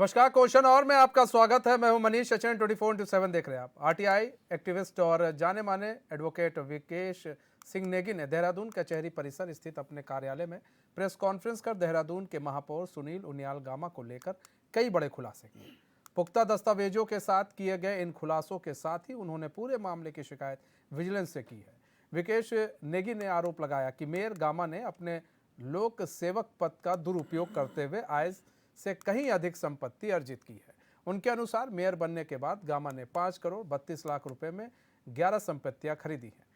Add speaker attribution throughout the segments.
Speaker 1: नमस्कार, क्वेश्चन और में आपका स्वागत है। मैं हूं मनीष सचिन, 24/7 देख रहे हैं आप। आरटीआई एक्टिविस्ट और जाने माने एडवोकेट विकेश सिंह नेगी ने देहरादून कचहरी परिसर स्थित अपने कार्यालय में प्रेस कॉन्फ्रेंस कर देहरादून के महापौर सुनील उनियाल गामा को लेकर कई बड़े खुलासे किए। पुख्ता दस्तावेजों के साथ किए गए इन खुलासों के साथ ही उन्होंने पूरे मामले की शिकायत विजिलेंस से की है। विकेश नेगी ने आरोप लगाया कि मेयर गामा ने अपने लोक सेवक पद का दुरुपयोग करते हुए आय से कहीं अधिक संपत्ति अर्जित की है। उनके अनुसार मेयर बनने के बाद गामा ने 5 करोड़ 32 लाख रुपए में 11 संपत्तियां खरीदी हैं।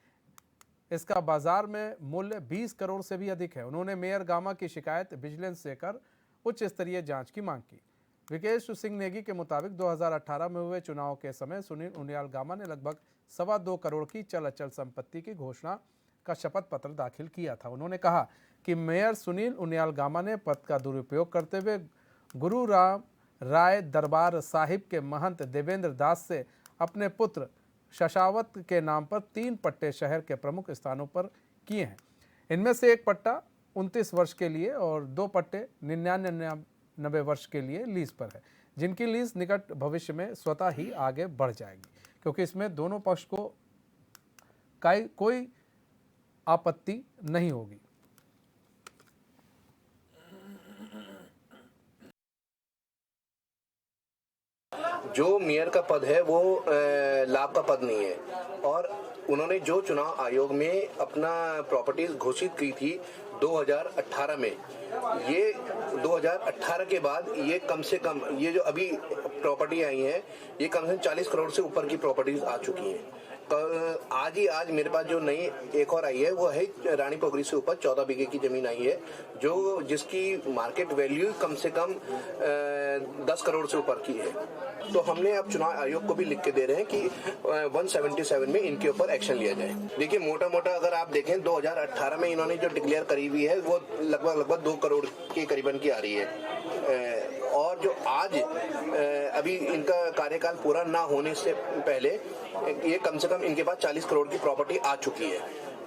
Speaker 1: इसका बाजार में मूल्य 20 करोड़ से भी अधिक है। उन्होंने मेयर गामा की शिकायत विजिलेंस से कर उच्च स्तरीय जांच की मांग की। विकेश सिंह नेगी के मुताबिक 2018 में हुए चुनाव के समय सुनील उनियाल गामा ने लगभग 2.25 करोड़ की चल अचल संपत्ति की घोषणा का शपथ पत्र दाखिल किया था। उन्होंने कहा कि मेयर सुनील उनियाल गामा ने पद का दुरुपयोग करते हुए गुरु राम राय दरबार साहिब के महंत देवेंद्र दास से अपने पुत्र शशावत के नाम पर 3 पट्टे शहर के प्रमुख स्थानों पर किए हैं। इनमें से एक पट्टा 29 वर्ष के लिए और 2 पट्टे 99 वर्ष के लिए लीज पर है, जिनकी लीज निकट भविष्य में स्वतः ही आगे बढ़ जाएगी, क्योंकि इसमें दोनों पक्ष को कोई आपत्ति नहीं होगी।
Speaker 2: जो मेयर का पद है वो लाभ का पद नहीं है, और उन्होंने जो चुनाव आयोग में अपना प्रॉपर्टीज घोषित की थी 2018 में, ये 2018 के बाद ये कम से कम ये जो अभी प्रॉपर्टी आई है ये कम से कम 40 करोड़ से ऊपर की प्रॉपर्टीज आ चुकी हैं। आज मेरे पास जो नई एक और आई है वो है रानी पोखरी से ऊपर 14 बीघे की जमीन आई है, जो जिसकी मार्केट वैल्यू कम से कम 10 करोड़ से ऊपर की है। तो हमने अब चुनाव आयोग को भी लिख के दे रहे हैं कि 177 में इनके ऊपर एक्शन लिया जाए। देखिए मोटा मोटा अगर आप देखें 2018 में इन्होंने जो डिक्लेयर करी हुई है वो लगभग 2 करोड़ के करीबन की आ रही है, और जो आज अभी इनका कार्यकाल पूरा ना होने से पहले ये कम से कम इनके पास 40 करोड़ की प्रॉपर्टी आ चुकी है,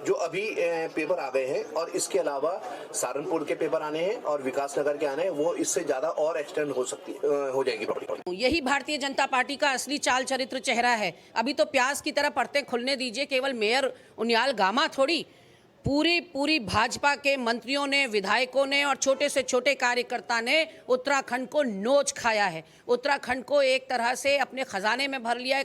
Speaker 2: जो अभी पेपर आ गए हैं, और इसके अलावा सहारनपुर के पेपर आने हैं और विकास नगर के आने हैं, वो इससे ज्यादा और एक्सटेंड हो जाएगी प्रॉपर्टी।
Speaker 3: यही भारतीय जनता पार्टी का असली चाल चरित्र चेहरा है। अभी तो प्याज की तरह परतें खुलने दीजिए। केवल मेयर उनियाल गामा थोड़ी, पूरी भाजपा के मंत्रियों ने, विधायकों ने और छोटे से छोटे कार्यकर्ता ने उत्तराखंड को नोच खाया है। उत्तराखंड को एक तरह से अपने खजाने में भर लिया है।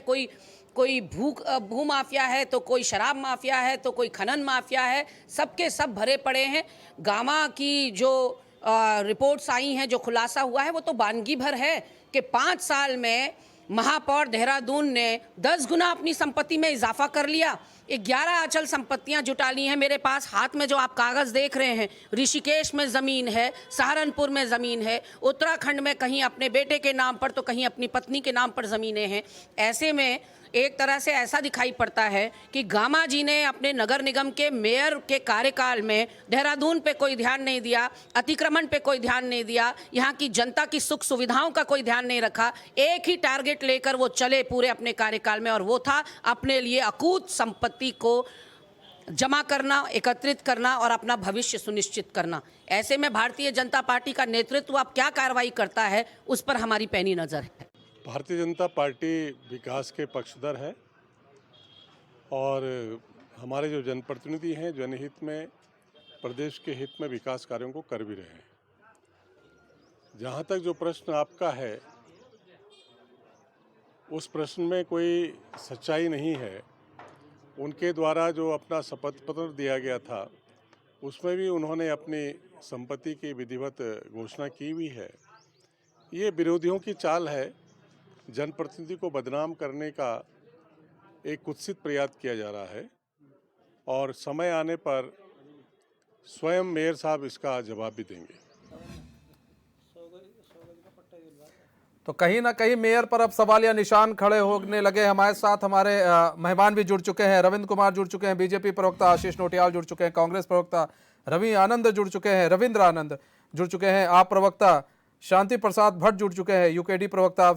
Speaker 3: कोई भू माफिया है, तो कोई शराब माफिया है, तो कोई खनन माफिया है, सबके सब भरे पड़े हैं। गामा की जो रिपोर्ट्स आई हैं, जो खुलासा हुआ है, वो तो वानगी भर है कि 5 साल में महापौर देहरादून ने 10 गुना अपनी संपत्ति में इजाफा कर लिया। 11 अचल संपत्तियां जुटा ली हैं। मेरे पास हाथ में जो आप कागज़ देख रहे हैं, ऋषिकेश में ज़मीन है, सहारनपुर में ज़मीन है, उत्तराखंड में कहीं अपने बेटे के नाम पर तो कहीं अपनी पत्नी के नाम पर ज़मीनें हैं। ऐसे में एक तरह से ऐसा दिखाई पड़ता है कि गामा जी ने अपने नगर निगम के मेयर के कार्यकाल में देहरादून पे कोई ध्यान नहीं दिया, अतिक्रमण पे कोई ध्यान नहीं दिया, यहाँ की जनता की सुख सुविधाओं का कोई ध्यान नहीं रखा। एक ही टारगेट लेकर वो चले पूरे अपने कार्यकाल में, और वो था अपने लिए अकूत संपत्ति को जमा करना, एकत्रित करना और अपना भविष्य सुनिश्चित करना। ऐसे में भारतीय जनता पार्टी का नेतृत्व अब क्या कार्रवाई करता है, उस पर हमारी पैनी नज़र है।
Speaker 4: भारतीय जनता पार्टी विकास के पक्षधर है, और हमारे जो जनप्रतिनिधि हैं जनहित में, प्रदेश के हित में विकास कार्यों को कर भी रहे हैं। जहाँ तक जो प्रश्न आपका है, उस प्रश्न में कोई सच्चाई नहीं है। उनके द्वारा जो अपना शपथ पत्र दिया गया था, उसमें भी उन्होंने अपनी संपत्ति की विधिवत घोषणा की हुई है। ये विरोधियों की चाल है। जनप्रतिनिधि को बदनाम करने का एक कुत्सित प्रयास किया जा रहा है, और समय आने पर स्वयं मेयर साहब इसका जवाब भी देंगे।
Speaker 1: तो कहीं ना कहीं मेयर पर अब सवाल या निशान खड़े होने लगे। हमारे साथ हमारे मेहमान भी जुड़ चुके हैं। रविंद्र कुमार जुड़ चुके हैं, बीजेपी प्रवक्ता आशीष नोटियाल जुड़ चुके हैं, कांग्रेस प्रवक्ता रवि आनंद जुड़ चुके हैं, रविंद्र आनंद जुड़ चुके हैं, आप प्रवक्ता शांति प्रसाद भट्ट जुड़ चुके हैं, यूकेडी प्रवक्ता,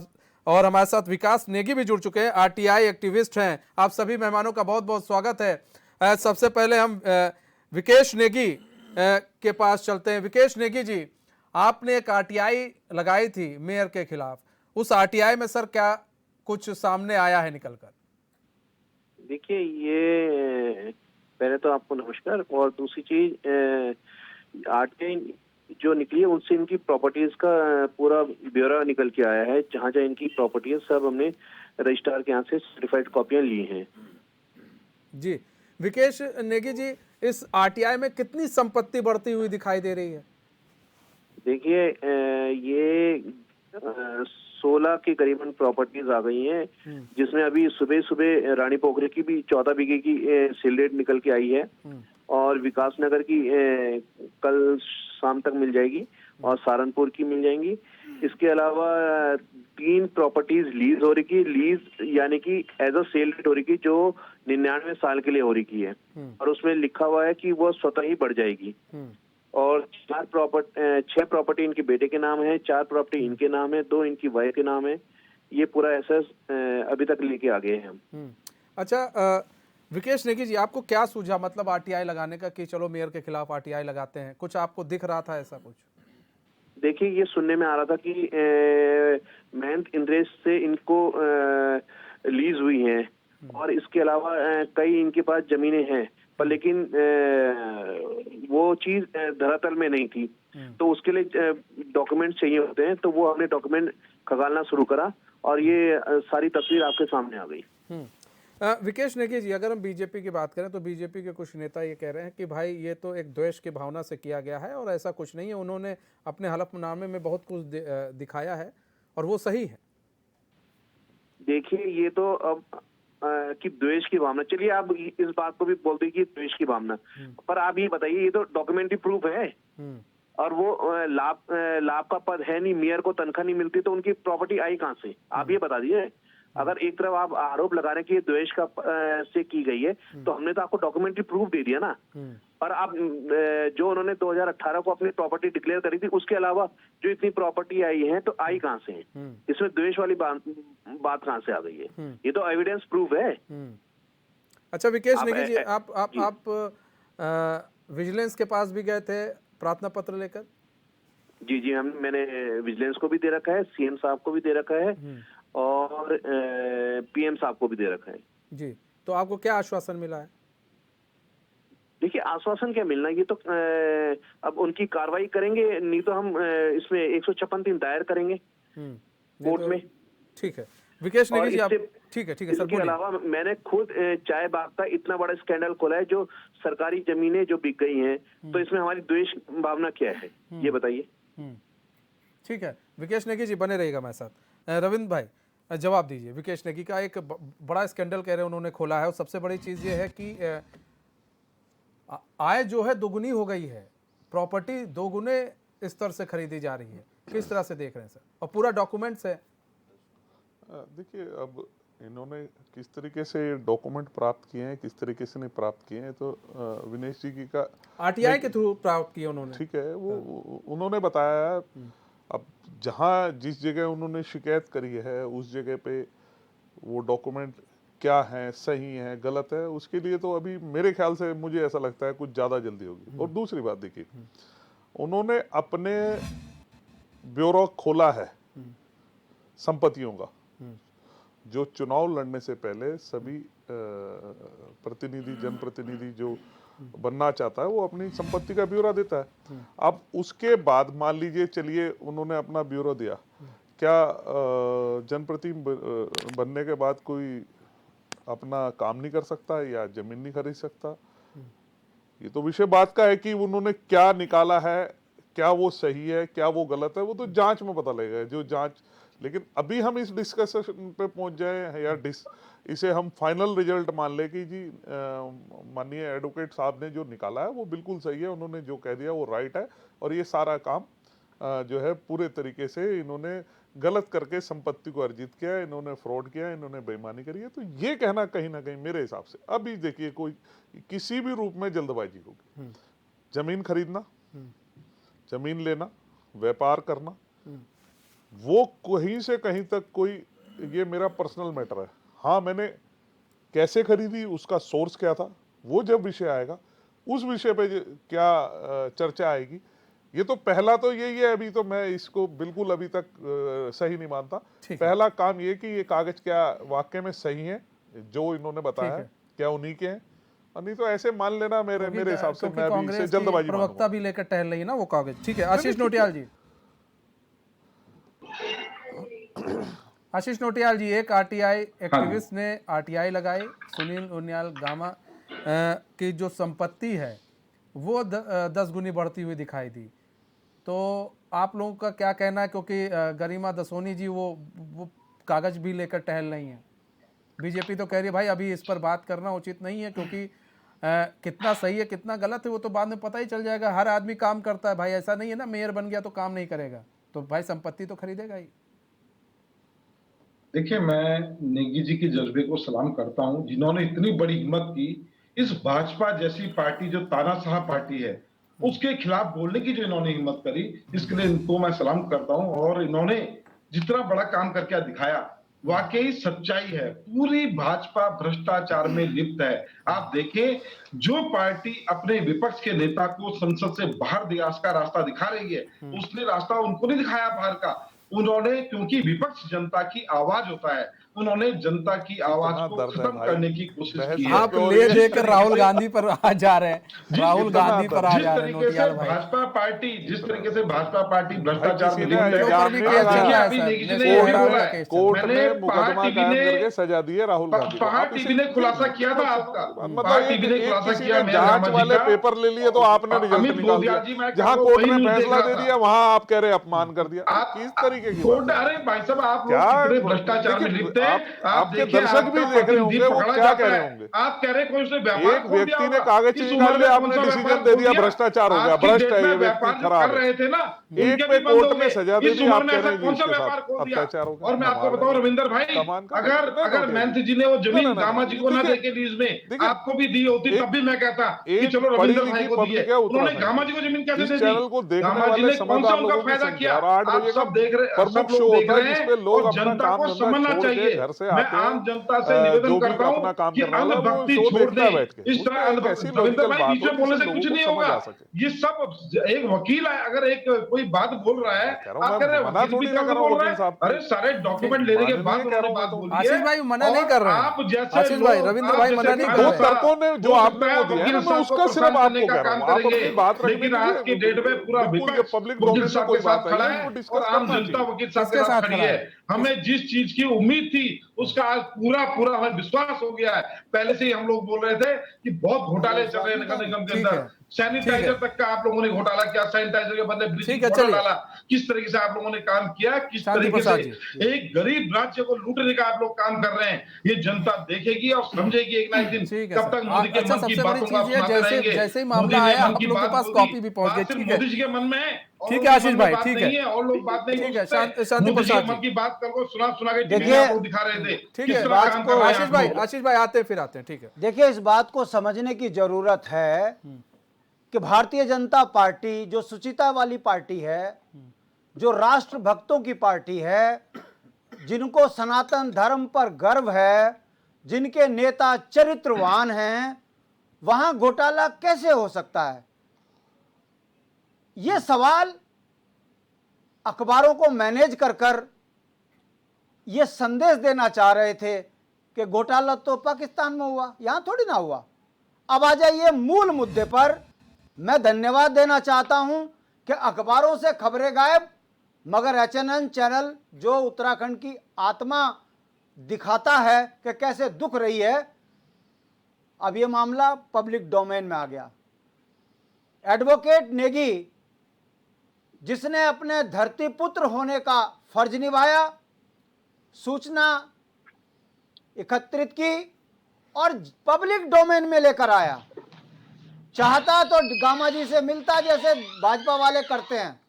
Speaker 1: और हमारे साथ विकास नेगी भी जुड़ चुके हैं, आरटीआई एक्टिविस्ट हैं। आप सभी मेहमानों का बहुत बहुत स्वागत है। सबसे पहले हम विकेश नेगी के पास चलते हैं। विकेश नेगी जी, आपने एक आरटीआई लगाई थी मेयर के खिलाफ, उस आरटीआई में सर क्या कुछ सामने आया है निकलकर?
Speaker 5: देखिए, ये पहले तो आपको नमस्कार। और दूसरी चीज, आरटीआई जो निकली है उससे इनकी प्रॉपर्टीज का पूरा ब्यौरा निकल के आया है। जहाँ जहाँ इनकी प्रॉपर्टी है सब हमने रजिस्ट्रार के यहाँ से सर्टिफाइड कॉपियां ली हैं।
Speaker 1: जी, विकेश नेगी जी, इस आरटीआई में कितनी संपत्ति बढ़ती हुई दिखाई दे रही है?
Speaker 5: देखिए, ये 16 के करीबन प्रॉपर्टीज आ गई हैं, जिसमें अभी सुबह सुबह रानी पोखरे की भी 14 बीघे की सेल रेट निकल के आई है, और विकास नगर की कल शाम तक मिल जाएगी, और सहारनपुर की मिल जाएंगी। इसके अलावा 3 प्रॉपर्टीज लीज हो रही की, लीज यानी कि एज अ सेल रेट हो रही की, जो 99 साल के लिए हो रही की है, और उसमें लिखा हुआ है कि वो स्वतः ही बढ़ जाएगी। और 6 प्रॉपर्टी इनके बेटे के नाम है, 4 प्रॉपर्टी इनके नाम है, 2 इनकी वाइफ के नाम है। ये पूरा एसेस अभी तक लेके आ गए हैं हम।
Speaker 1: अच्छा, विकेश नेगी जी, आपको क्या सूझा मतलब आरटीआई लगाने का कि चलो मेयर के खिलाफ आरटीआई लगाते हैं? कुछ आपको दिख रहा था ऐसा कुछ?
Speaker 5: देखिए, ये सुनने में आ रहा था कि महंत इंद्रेश से इनको लीज हुई है, और इसके अलावा कई इनके पास जमीनें हैं, पर लेकिन वो चीज धरातल में नहीं थी। तो उसके लिए डॉक्यूमेंट चाहिए होते हैं, तो वो हमने डॉक्यूमेंट खंगालना शुरू करा, और ये सारी तस्वीर आपके सामने आ गई।
Speaker 1: विकेश नेगी जी, अगर हम बीजेपी की बात करें तो बीजेपी के कुछ नेता ये कह रहे हैं कि भाई ये तो एक द्वेष की भावना से किया गया है और ऐसा कुछ नहीं है, उन्होंने अपने हलफनामे में बहुत कुछ दिखाया है और वो सही है।
Speaker 5: देखिए, ये तो अब कि द्वेष की भावना, चलिए आप इस बात को भी बोल दीजिए द्वेष की भावना, पर आप ये बताइए, ये तो डॉक्यूमेंट्री प्रूफ है, और वो लाभ का पद है नहीं, मेयर को तनख्वाह नहीं मिलती, तो उनकी प्रॉपर्टी आई कहाँ से? आप ये बता दीजिए। अगर एक तरफ आप आरोप लगा रहे हैं कि ये द्वेष का से की गई है, तो हमने तो आपको डॉक्यूमेंट्री प्रूफ दे दिया ना। और आप जो उन्होंने 2018 को अपनी प्रॉपर्टी डिक्लेयर करी थी, उसके अलावा जो इतनी प्रॉपर्टी आई है, तो आई कहाँ से है? इसमें द्वेष वाली बात कहाँ से आ गई है? ये तो एविडेंस प्रूफ है।
Speaker 1: अच्छा विकेश नेगी जी, आप विजिलेंस के पास भी गए थे प्रार्थना पत्र लेकर?
Speaker 5: जी, मैंने विजिलेंस को भी दे रखा है, सीएम साहब को भी दे रखा है, और पीएम साहब को भी दे रखा है।
Speaker 1: जी, तो आपको क्या आश्वासन मिला है?
Speaker 5: देखिए, आश्वासन क्या मिलना, ये तो अब उनकी कार्रवाई करेंगे, नहीं तो हम इसमें 156(3) दायर करेंगे कोर्ट में।
Speaker 1: ठीक है विकेश नेगी जी, आप ठीक है सर।
Speaker 5: इसके अलावा मैंने खुद चाय बाग का इतना बड़ा स्कैंडल खोला है, जो सरकारी जमीनें जो बिक गई हैं, तो इसमें हमारी द्वेष भावना क्या है, ये बताइए।
Speaker 1: ठीक है विकेश नेगी जी, बने रहिएगा मेरे साथ। रविंद्र भाई जवाब दीजिए। विकेश नेगी का एक बड़ा स्कैंडल कह रहे हैं उन्होंने खोला है, और सबसे बड़ी चीज ये है कि आय जो है दोगुनी हो गई है, प्रॉपर्टी दोगुने स्तर से खरीदी जा रही है। किस तरह से देख रहे हैं सर? और पूरा डॉक्यूमेंट्स है।
Speaker 6: देखिए, अब इन्होंने किस तरीके से डॉक्यूमेंट प्राप्त किए हैं, किस तरीके से नहीं प्राप्त किए हैं, तो विनेश जी की का
Speaker 1: आरटीआई के थ्रू प्राप्त किए उन्होंने।
Speaker 6: ठीक है, वो उन्होंने बताया। अब जहाँ जिस जगह उन्होंने शिकायत करी है, उस जगह पे वो डॉक्यूमेंट क्या है, सही है, गलत है, उसके लिए तो अभी मेरे ख्याल से मुझे ऐसा लगता है कुछ ज़्यादा जल्दी होगी। और दूसरी बात देखिए, उन्होंने अपने ब्यूरो खोला है संपत्तियों का। जो चुनाव लड़ने से पहले सभी प्रतिनिधि, जनप्रतिनिधि जो बनना चाहता है, वो अपनी संपत्ति का ब्यौरा देता है। अब उसके बाद मान लीजिए, चलिए उन्होंने अपना ब्यौरा दिया, क्या जनप्रतिनिधि बनने के बाद कोई अपना काम नहीं कर सकता या जमीन नहीं खरीद सकता? ये तो विषय बात का है कि उन्होंने क्या निकाला है, क्या वो सही है, क्या वो गलत है, वो तो जांच में पता लगेगा, जो जांच। लेकिन अभी हम इस डिस्कशन पे पहुंच जाए या इसे हम फाइनल रिजल्ट मान ले कि जी माननीय एडवोकेट साहब ने जो निकाला है वो बिल्कुल सही है, उन्होंने जो कह दिया वो राइट है, और ये सारा काम जो है पूरे तरीके से इन्होंने गलत करके संपत्ति को अर्जित किया, इन्होंने फ्रॉड किया, इन्होंने बेईमानी करी है, तो ये कहना कहीं ना कहीं मेरे हिसाब से अभी देखिए कोई किसी भी रूप में जल्दबाजी होगी। जमीन खरीदना, जमीन लेना, व्यापार करना, वो कहीं से कहीं तक कोई ये मेरा पर्सनल मैटर है। हाँ, मैंने कैसे खरीदी, उसका सोर्स क्या था, वो जब विषय आएगा उस विषय पे क्या चर्चा आएगी, ये तो पहला तो यही है, अभी तो मैं इसको बिल्कुल अभी तक सही नहीं मानता।
Speaker 1: ठीक है।
Speaker 6: पहला काम ये कि ये कागज क्या वाकई में सही है जो इन्होंने बताया है, क्या उन्हीं के हैं, और नहीं तो ऐसे मान लेना मेरे हिसाब से
Speaker 1: क्योंकि
Speaker 6: मैं भी
Speaker 1: कांग्रेस
Speaker 6: इसे
Speaker 1: की
Speaker 6: जल्दबाजी
Speaker 1: प्रवक्ता
Speaker 6: मानूंगा।
Speaker 1: भी लेकर टहल रही है ना वो कागज। ठीक है, आशीष नोटियाल जी। आशीष नोटियाल जी, एक आरटीआई एक्टिविस्ट ने आरटीआई लगाई, सुनील उनियाल गामा की जो संपत्ति है वो 10 गुनी बढ़ती हुई दिखाई दी। तो आप लोगों का क्या कहना है, क्योंकि गरिमा दसोनी जी वो कागज भी लेकर टहल रही हैं। बीजेपी तो कह रही है भाई अभी इस पर बात करना उचित नहीं है, क्योंकि कितना सही है कितना गलत है वो तो बाद में पता ही चल जाएगा। हर आदमी काम करता है भाई, ऐसा नहीं है ना मेयर बन गया तो काम नहीं करेगा, तो भाई संपत्ति तो खरीदेगा ही।
Speaker 7: देखिए, मैं नेगी जी के जज्बे को सलाम करता हूं, जिन्होंने इतनी बड़ी हिम्मत की इस भाजपा जैसी पार्टी जो तानाशाह पार्टी है उसके खिलाफ बोलने की जो इन्होंने हिम्मत करी, इसके लिए इनको मैं सलाम करता हूं। और इन्होंने जितना बड़ा काम करके दिखाया वाकई सच्चाई है। पूरी भाजपा भ्रष्टाचार में लिप्त है। आप देखें, जो पार्टी अपने विपक्ष के नेता को संसद से बाहर का रास्ता दिखा रही है, उसने रास्ता उनको नहीं दिखाया बाहर का। उन्होंने, क्योंकि विपक्ष जनता की आवाज होता है, उन्होंने जनता की आवाज को खत्म करने की कोशिश की है।
Speaker 1: आप ले देकर राहुल गांधी पर आ जा रहे हैं, राहुल गांधी पर आ जा रहे हैं नोटियाल भाई।
Speaker 7: भाजपा पार्टी जिस तरीके से भाजपा पार्टी भ्रष्टाचार में लिप्त है,
Speaker 6: कोर्ट ने मुकदमा कायम करके सजा दी है राहुल गांधी को।
Speaker 7: पहाड़ टीवी ने खुलासा किया था आपका,
Speaker 6: मतलब टीवी ने खुलासा किया, जांच वाले पेपर ले लिए तो आपने रिजल्ट निकाल दिया। जहां कोर्ट ने फैसला दे दिया वहां आप कह रहे अपमान कर दिया। किस तरीके की बात?
Speaker 7: अरे भाई साहब, आप लोग भ्रष्टाचार में लिप्त हैं।
Speaker 6: आपके दर्शक भी देख रहे होंगे, वो क्या कह रहे होंगे।
Speaker 7: आप कह रहे कोई उसने व्यापार
Speaker 6: एक व्यक्ति ने कागज निकाल लिया, आपने डिसीजन दे दिया भ्रष्टाचार हो गया, भ्रष्ट है ये व्यक्ति, खराब
Speaker 7: कर रहे थे ना,
Speaker 6: एक पे कोर्ट ने सजा दे दी, आप कह रहे हैं इसके साथ अत्याचार हो गया।
Speaker 7: और मैं आपको बताऊं रविंदर भाई, अगर मैंथी जी ने वो जमीन दामा जी को ना देके लीज में आपको भी दी होती, तब भी मैं कहता कि चलो रविंदर भाई को दिए। उन्होंने गामा जी को जमीन कैसे दे दी?
Speaker 6: चैनल को देखने
Speaker 7: गामा जी
Speaker 6: वाले
Speaker 7: ने कौन सा
Speaker 6: समझदार
Speaker 7: उनका
Speaker 6: लोगों की
Speaker 7: फायदा किया?
Speaker 6: संख्या 8 बजे का प्रमुख शो होता है जिसपे लोग अपना
Speaker 7: जनता
Speaker 6: काम
Speaker 7: को
Speaker 6: धंधा
Speaker 7: समझना
Speaker 6: छोड़ के
Speaker 7: चाहिए।
Speaker 6: घर से
Speaker 7: मैं
Speaker 6: आते
Speaker 7: आम
Speaker 6: हैं,
Speaker 7: जनता से
Speaker 6: जो
Speaker 7: निवेदन
Speaker 6: भी
Speaker 7: करता
Speaker 6: अपना
Speaker 7: हूं
Speaker 6: काम
Speaker 7: कि
Speaker 6: करने वाला है वो
Speaker 7: अंधभक्ति
Speaker 6: शो
Speaker 7: छोड़
Speaker 6: देखता है
Speaker 7: दें।
Speaker 6: बैठ के।
Speaker 7: इस तरह
Speaker 6: उसमें एक ऐसी
Speaker 7: रविंदर
Speaker 6: लॉजिकल
Speaker 7: भाई
Speaker 6: बात
Speaker 7: बीच में
Speaker 6: हो
Speaker 7: बोलने
Speaker 6: जिससे
Speaker 7: से कुछ
Speaker 6: लोगों
Speaker 7: नहीं
Speaker 6: को समझ
Speaker 7: होगा।
Speaker 6: आ सके।
Speaker 7: ये सब एक वकील है, अगर एक कोई बात बोल रहा है,
Speaker 6: कह रहा हूं
Speaker 7: आप कह रहे हैं
Speaker 6: मैं मना
Speaker 7: वकील भी
Speaker 6: थोड़ी ना कर
Speaker 7: कैसे
Speaker 6: रहा हूं
Speaker 7: बोल रहा
Speaker 6: वकील
Speaker 7: है?
Speaker 6: साहब को।
Speaker 7: अरे सारे डॉक्यूमेंट लेने के बाद उन्होंने बात बोली है।
Speaker 1: आशीष भाई मना नहीं कर रहे हैं।
Speaker 7: आप जैसे
Speaker 1: आशीष भाई,
Speaker 7: लोग,
Speaker 1: रविंद्र
Speaker 7: आप
Speaker 1: भाई
Speaker 7: जैसे
Speaker 1: मना नहीं कर
Speaker 6: दो
Speaker 1: रहे हैं।
Speaker 6: तर्कों ने जो आपने वो दिया है ना,
Speaker 7: वकील
Speaker 6: मैं
Speaker 7: साहब
Speaker 6: उसका
Speaker 7: को
Speaker 6: सिर्फ
Speaker 7: परेशान
Speaker 6: आपको
Speaker 7: करने
Speaker 6: कह
Speaker 7: का
Speaker 6: रहा हूँ।
Speaker 7: काम
Speaker 6: आप अपनी
Speaker 7: करेंगे।
Speaker 6: बात रखने
Speaker 7: लेकिन आज की डेट में पूरा
Speaker 6: बिल्कुल
Speaker 7: विपक्ष
Speaker 6: पब्लिक
Speaker 7: वकील
Speaker 6: डोमेन में
Speaker 7: साहब
Speaker 6: कोई
Speaker 7: के साथ
Speaker 6: बात
Speaker 7: खड़ा
Speaker 6: है,
Speaker 7: है
Speaker 6: इसको
Speaker 7: और
Speaker 6: डिस्कस
Speaker 7: आम
Speaker 6: करना
Speaker 7: जनता
Speaker 6: चाहिए।
Speaker 7: वकील साहब
Speaker 1: किसके
Speaker 7: के
Speaker 1: साथ
Speaker 7: साथ खड़ी
Speaker 1: खड़ा
Speaker 7: है।
Speaker 1: है?
Speaker 7: हमें जिस चीज की उम्मीद थी उसका आज पूरा हमें विश्वास हो गया है। पहले से ही हम लोग बोल रहे थे कि बहुत घोटाले चल रहे हैं नगर निगम के
Speaker 1: ठीक
Speaker 7: अंदर।
Speaker 1: है।
Speaker 7: सैनिटाइजर तक का आप लोगों ने घोटाला किया, सैनिटाइजर के बदले
Speaker 1: ठीक
Speaker 7: ब्लीचिंग
Speaker 1: है,
Speaker 7: पाउडर
Speaker 1: चलिए।
Speaker 7: डाला। किस तरीके से आप लोगों ने काम किया, किस
Speaker 1: शांति
Speaker 7: तरीके
Speaker 1: प्रसाद
Speaker 7: से एक गरीब राज्य को लूटने का आप लोग काम कर रहे हैं, ये जनता देखेगी और समझेगी एक ना एक दिन।
Speaker 1: ठीक है
Speaker 7: कब
Speaker 1: सर।
Speaker 7: तक मोदी के
Speaker 1: अच्छा,
Speaker 7: मन की
Speaker 1: सबसे बड़ी
Speaker 7: बातों को आप
Speaker 1: चीज ये,
Speaker 7: सुनाते रहेंगे?
Speaker 1: जैसे ही
Speaker 7: मोदी
Speaker 1: मामला
Speaker 7: ने
Speaker 1: आया
Speaker 7: मन
Speaker 1: आप
Speaker 7: की
Speaker 1: लोगों के
Speaker 7: बात
Speaker 1: पास
Speaker 7: बोली,
Speaker 1: कॉपी भी पहुंच
Speaker 7: बात
Speaker 1: गई।
Speaker 7: सिर्फ
Speaker 1: ठीक है,
Speaker 7: मोदी जी के मन में है और
Speaker 1: ठीक है
Speaker 7: लोगों के
Speaker 1: आशीष
Speaker 7: मन में
Speaker 1: भाई,
Speaker 7: बात
Speaker 1: ठीक
Speaker 7: नहीं
Speaker 1: है।
Speaker 7: और लोग बात नहीं
Speaker 1: ठीक है,
Speaker 7: सोचते।
Speaker 1: शांति
Speaker 7: मोदी जी
Speaker 1: प्रसाद
Speaker 7: के मन
Speaker 1: जी।
Speaker 7: की बात कल को सुना के
Speaker 8: देखिए,
Speaker 7: आप लोग दिखा रहे थे
Speaker 1: ठीक
Speaker 7: किस
Speaker 1: है,
Speaker 7: तरह काम कर रहे हैं
Speaker 1: आशीष
Speaker 7: आप
Speaker 1: भाई,
Speaker 7: लोग।
Speaker 1: आशीष भाई आते फिर आते हैं। ठीक है,
Speaker 8: देखिए, इस बात को समझने की जरूरत है कि भारतीय जनता पार्टी जो सुचिता वाली पार्टी है, जो राष्ट्र भक्तों की पार्टी है, जिनको सनातन धर्म पर गर्व है, जिनके नेता चरित्रवान हैं, वहां घोटाला कैसे हो सकता है? यह सवाल अखबारों को मैनेज कर यह संदेश देना चाह रहे थे कि घोटाला तो पाकिस्तान में हुआ, यहां थोड़ी ना हुआ। अब आ जाइए मूल मुद्दे पर। मैं धन्यवाद देना चाहता हूं कि अखबारों से खबरें गायब, मगर एचएनएन चैनल जो उत्तराखंड की आत्मा दिखाता है कि कैसे दुख रही है, अब यह मामला पब्लिक डोमेन में आ गया। एडवोकेट नेगी, जिसने अपने धरती पुत्र होने का फर्ज निभाया, सूचना एकत्रित की और पब्लिक डोमेन में लेकर आया, चाहता तो गामा जी से मिलता जैसे भाजपा वाले करते हैं,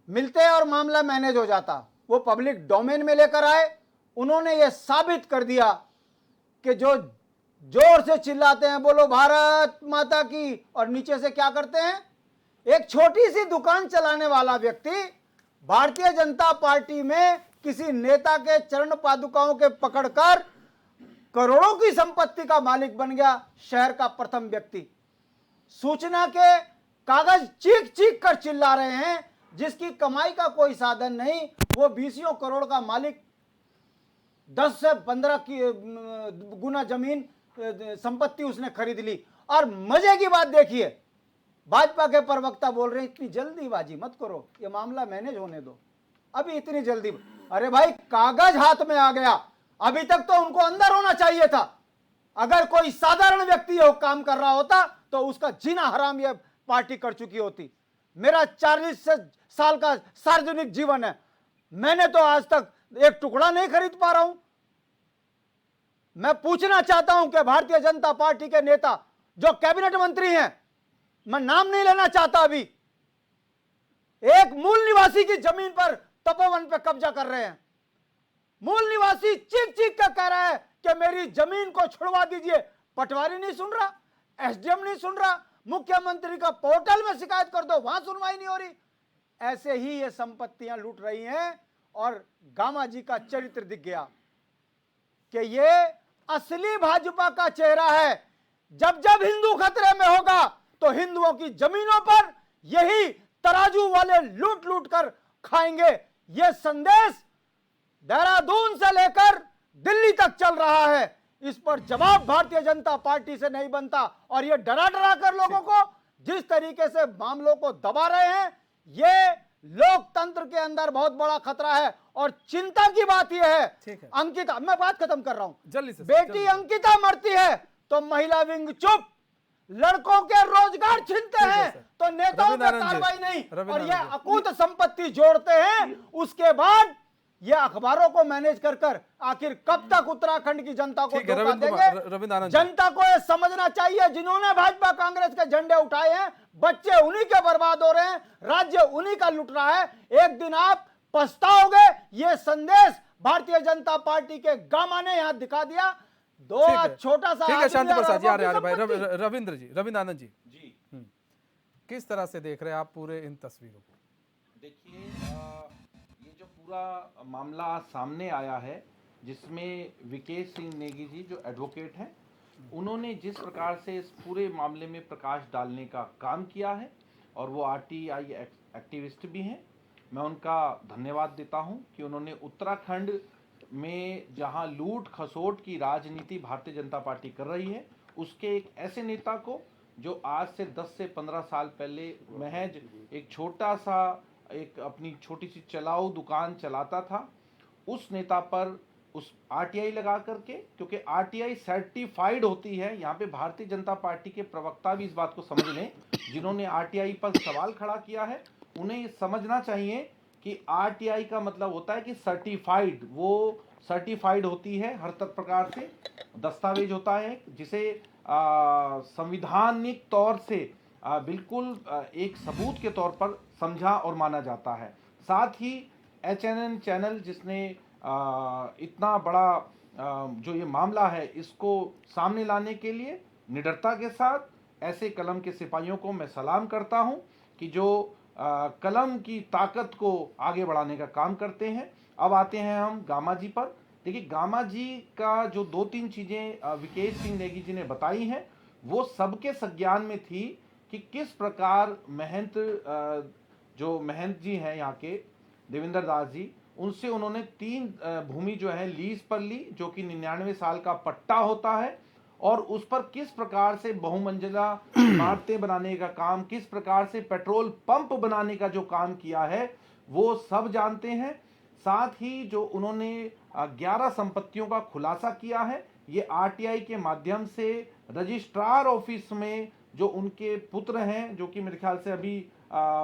Speaker 8: मिलते और मामला मैनेज हो जाता। वो पब्लिक डोमेन में लेकर आए। उन्होंने ये साबित कर दिया कि जो जोर से चिल्लाते हैं बोलो भारत माता की, और नीचे से क्या करते हैं, एक छोटी सी दुकान चलाने वाला व्यक्ति भारतीय जनता पार्टी में किसी नेता के चरण पादुकाओं के पकड़कर करोड़ों की संपत्ति का मालिक बन गया, शहर का प्रथम व्यक्ति। सूचना के कागज चीख चीख कर चिल्ला रहे हैं, जिसकी कमाई का कोई साधन नहीं, वो 20 करोड़ का मालिक, 10 से 15 की गुना जमीन संपत्ति उसने खरीद ली। और मजे की बात देखिए, भाजपा के प्रवक्ता बोल रहे हैं इतनी जल्दीबाजी मत करो, ये मामला मैनेज होने दो, अभी इतनी जल्दी। अरे भाई, कागज हाथ में आ गया, अभी तक तो उनको अंदर होना चाहिए था। अगर कोई साधारण व्यक्ति ये काम कर रहा होता तो उसका जीना हराम ये पार्टी कर चुकी होती। मेरा 40 साल का सार्वजनिक जीवन है, मैंने तो आज तक एक टुकड़ा नहीं खरीद पा रहा हूं। मैं पूछना चाहता हूं कि भारतीय जनता पार्टी के नेता जो कैबिनेट मंत्री हैं, मैं नाम नहीं लेना चाहता, अभी एक मूल निवासी की जमीन पर तपोवन पे कब्जा कर रहे हैं। मूल निवासी चीख चीख कर कह रहा है कि मेरी जमीन को छुड़वा दीजिए। पटवारी नहीं सुन रहा, एसडीएम नहीं सुन रहा, मुख्यमंत्री का पोर्टल में शिकायत कर दो, वहां सुनवाई नहीं हो रही। ऐसे ही ये संपत्तियां लूट रही हैं। और गामा जी का चरित्र दिख गया कि ये असली भाजपा का चेहरा है। जब जब हिंदू खतरे में होगा तो हिंदुओं की जमीनों पर यही तराजू वाले लूट लूट कर खाएंगे। ये संदेश देहरादून से लेकर दिल्ली तक चल रहा है। इस पर जवाब भारतीय जनता पार्टी से नहीं बनता। और ये डरा डरा कर लोगों को जिस तरीके से मामलों को दबा रहे हैं, ये लोकतंत्र के अंदर बहुत बड़ा खतरा है। और चिंता की बात यह है,
Speaker 1: ठीक है।
Speaker 8: अंकिता, मैं बात खत्म कर रहा हूं,
Speaker 1: जल्दी से
Speaker 8: बेटी अंकिता मरती है तो महिला विंग चुप, लड़कों के रोजगार छीनते हैं तो नेताओं पर कार्रवाई नहीं, और ये अकूत संपत्ति जोड़ते हैं। उसके बाद ये अखबारों को मैनेज कर कर आखिर कब तक उत्तराखंड की जनता को धोखा देंगे? जनता को ये समझना चाहिए, जिन्होंने भाजपा कांग्रेस के झंडे उठाए हैं, बच्चे उन्हीं के बर्बाद हो रहे हैं, राज्य उन्हीं का लुट रहा है। एक दिन आप पछताओगे। ये संदेश भारतीय जनता पार्टी के गामा ने यहां दिखा दिया। छोटा सा,
Speaker 1: ठीक है शांति प्रसाद जी, आ रहे भाई। रविंद्र जी, रविंद्रानंद जी, किस तरह से देख रहे हैं आप पूरे इन तस्वीरों को?
Speaker 9: देखिए, ये जो पूरा मामला सामने आया है, जिसमें विकेश सिंह नेगी जी जो एडवोकेट हैं, उन्होंने जिस प्रकार से इस पूरे मामले में प्रकाश डालने का काम किया है, और वो आरटीआई एक्टिविस्ट भी हैं, मैं उनका धन्यवाद देता हूं कि उन्होंने उत्तराखंड में जहां लूट खसोट की राजनीति भारतीय जनता पार्टी कर रही है, उसके एक ऐसे नेता को जो आज से 10 से 15 साल पहले महज एक छोटा सा एक अपनी छोटी सी चलाऊ दुकान चलाता था, उस नेता पर उस आरटीआई लगा करके, क्योंकि आरटीआई सर्टिफाइड होती है। यहाँ पे भारतीय जनता पार्टी के प्रवक्ता भी इस बात को समझ लें, जिन्होंने आरटीआई पर सवाल खड़ा किया है, उन्हें ये समझना चाहिए कि आरटीआई का मतलब होता है कि सर्टिफाइड, वो सर्टिफाइड होती है, हर प्रकार से दस्तावेज होता है, जिसे संविधानिक तौर से बिल्कुल एक सबूत के तौर पर समझा और माना जाता है। साथ ही HNN चैनल, जिसने इतना बड़ा जो ये मामला है इसको सामने लाने के लिए निडरता के साथ ऐसे कलम के सिपाहियों को मैं सलाम करता हूं कि जो कलम की ताकत को आगे बढ़ाने का काम करते हैं। अब आते हैं हम गामा जी पर। देखिए, गामा जी का जो 2-3 चीज़ें विकेश सिंह नेगी जी ने बताई हैं, वो सबके संज्ञान में थी कि किस प्रकार जो महंत जी हैं यहाँ के, देवेंद्र दास जी, उनसे उन्होंने 3 भूमि जो है लीज पर ली, जो कि 99 साल का पट्टा होता है, और उस पर किस प्रकार से बहुमंजिला इमारतें बनाने का काम, किस प्रकार से पेट्रोल पंप बनाने का जो काम किया है, वो सब जानते हैं। साथ ही जो उन्होंने 11 संपत्तियों का खुलासा किया है, ये आरटीआई के माध्यम से रजिस्ट्रार ऑफिस में जो उनके पुत्र हैं, जो कि मेरे ख्याल से अभी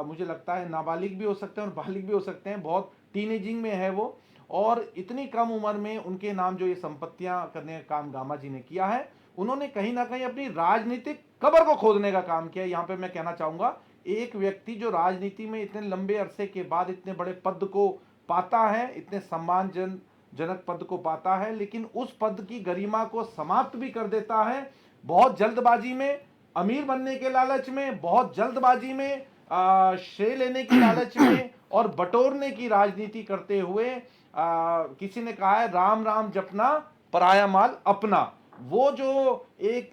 Speaker 9: मुझे लगता है नाबालिग भी हो सकते हैं और बालिग भी हो सकते हैं, बहुत टीनेजिंग में है वो, और इतनी कम उम्र में उनके नाम जो ये संपत्तियां करने का काम गामा जी ने किया है, उन्होंने कहीं ना कहीं अपनी राजनीतिक कब्र को खोदने का काम किया। यहाँ पे मैं कहना चाहूंगा, एक व्यक्ति जो राजनीति में इतने लंबे अरसे के बाद इतने बड़े पद को पाता है, इतने सम्मानजनक पद को पाता है, लेकिन उस पद की गरिमा को समाप्त भी कर देता है बहुत जल्दबाजी में, अमीर बनने के लालच में, बहुत जल्दबाजी में, श्रेय लेने की लालच में और बटोरने की राजनीति करते हुए। किसी ने कहा है, राम राम जपना पराया माल अपना। वो जो एक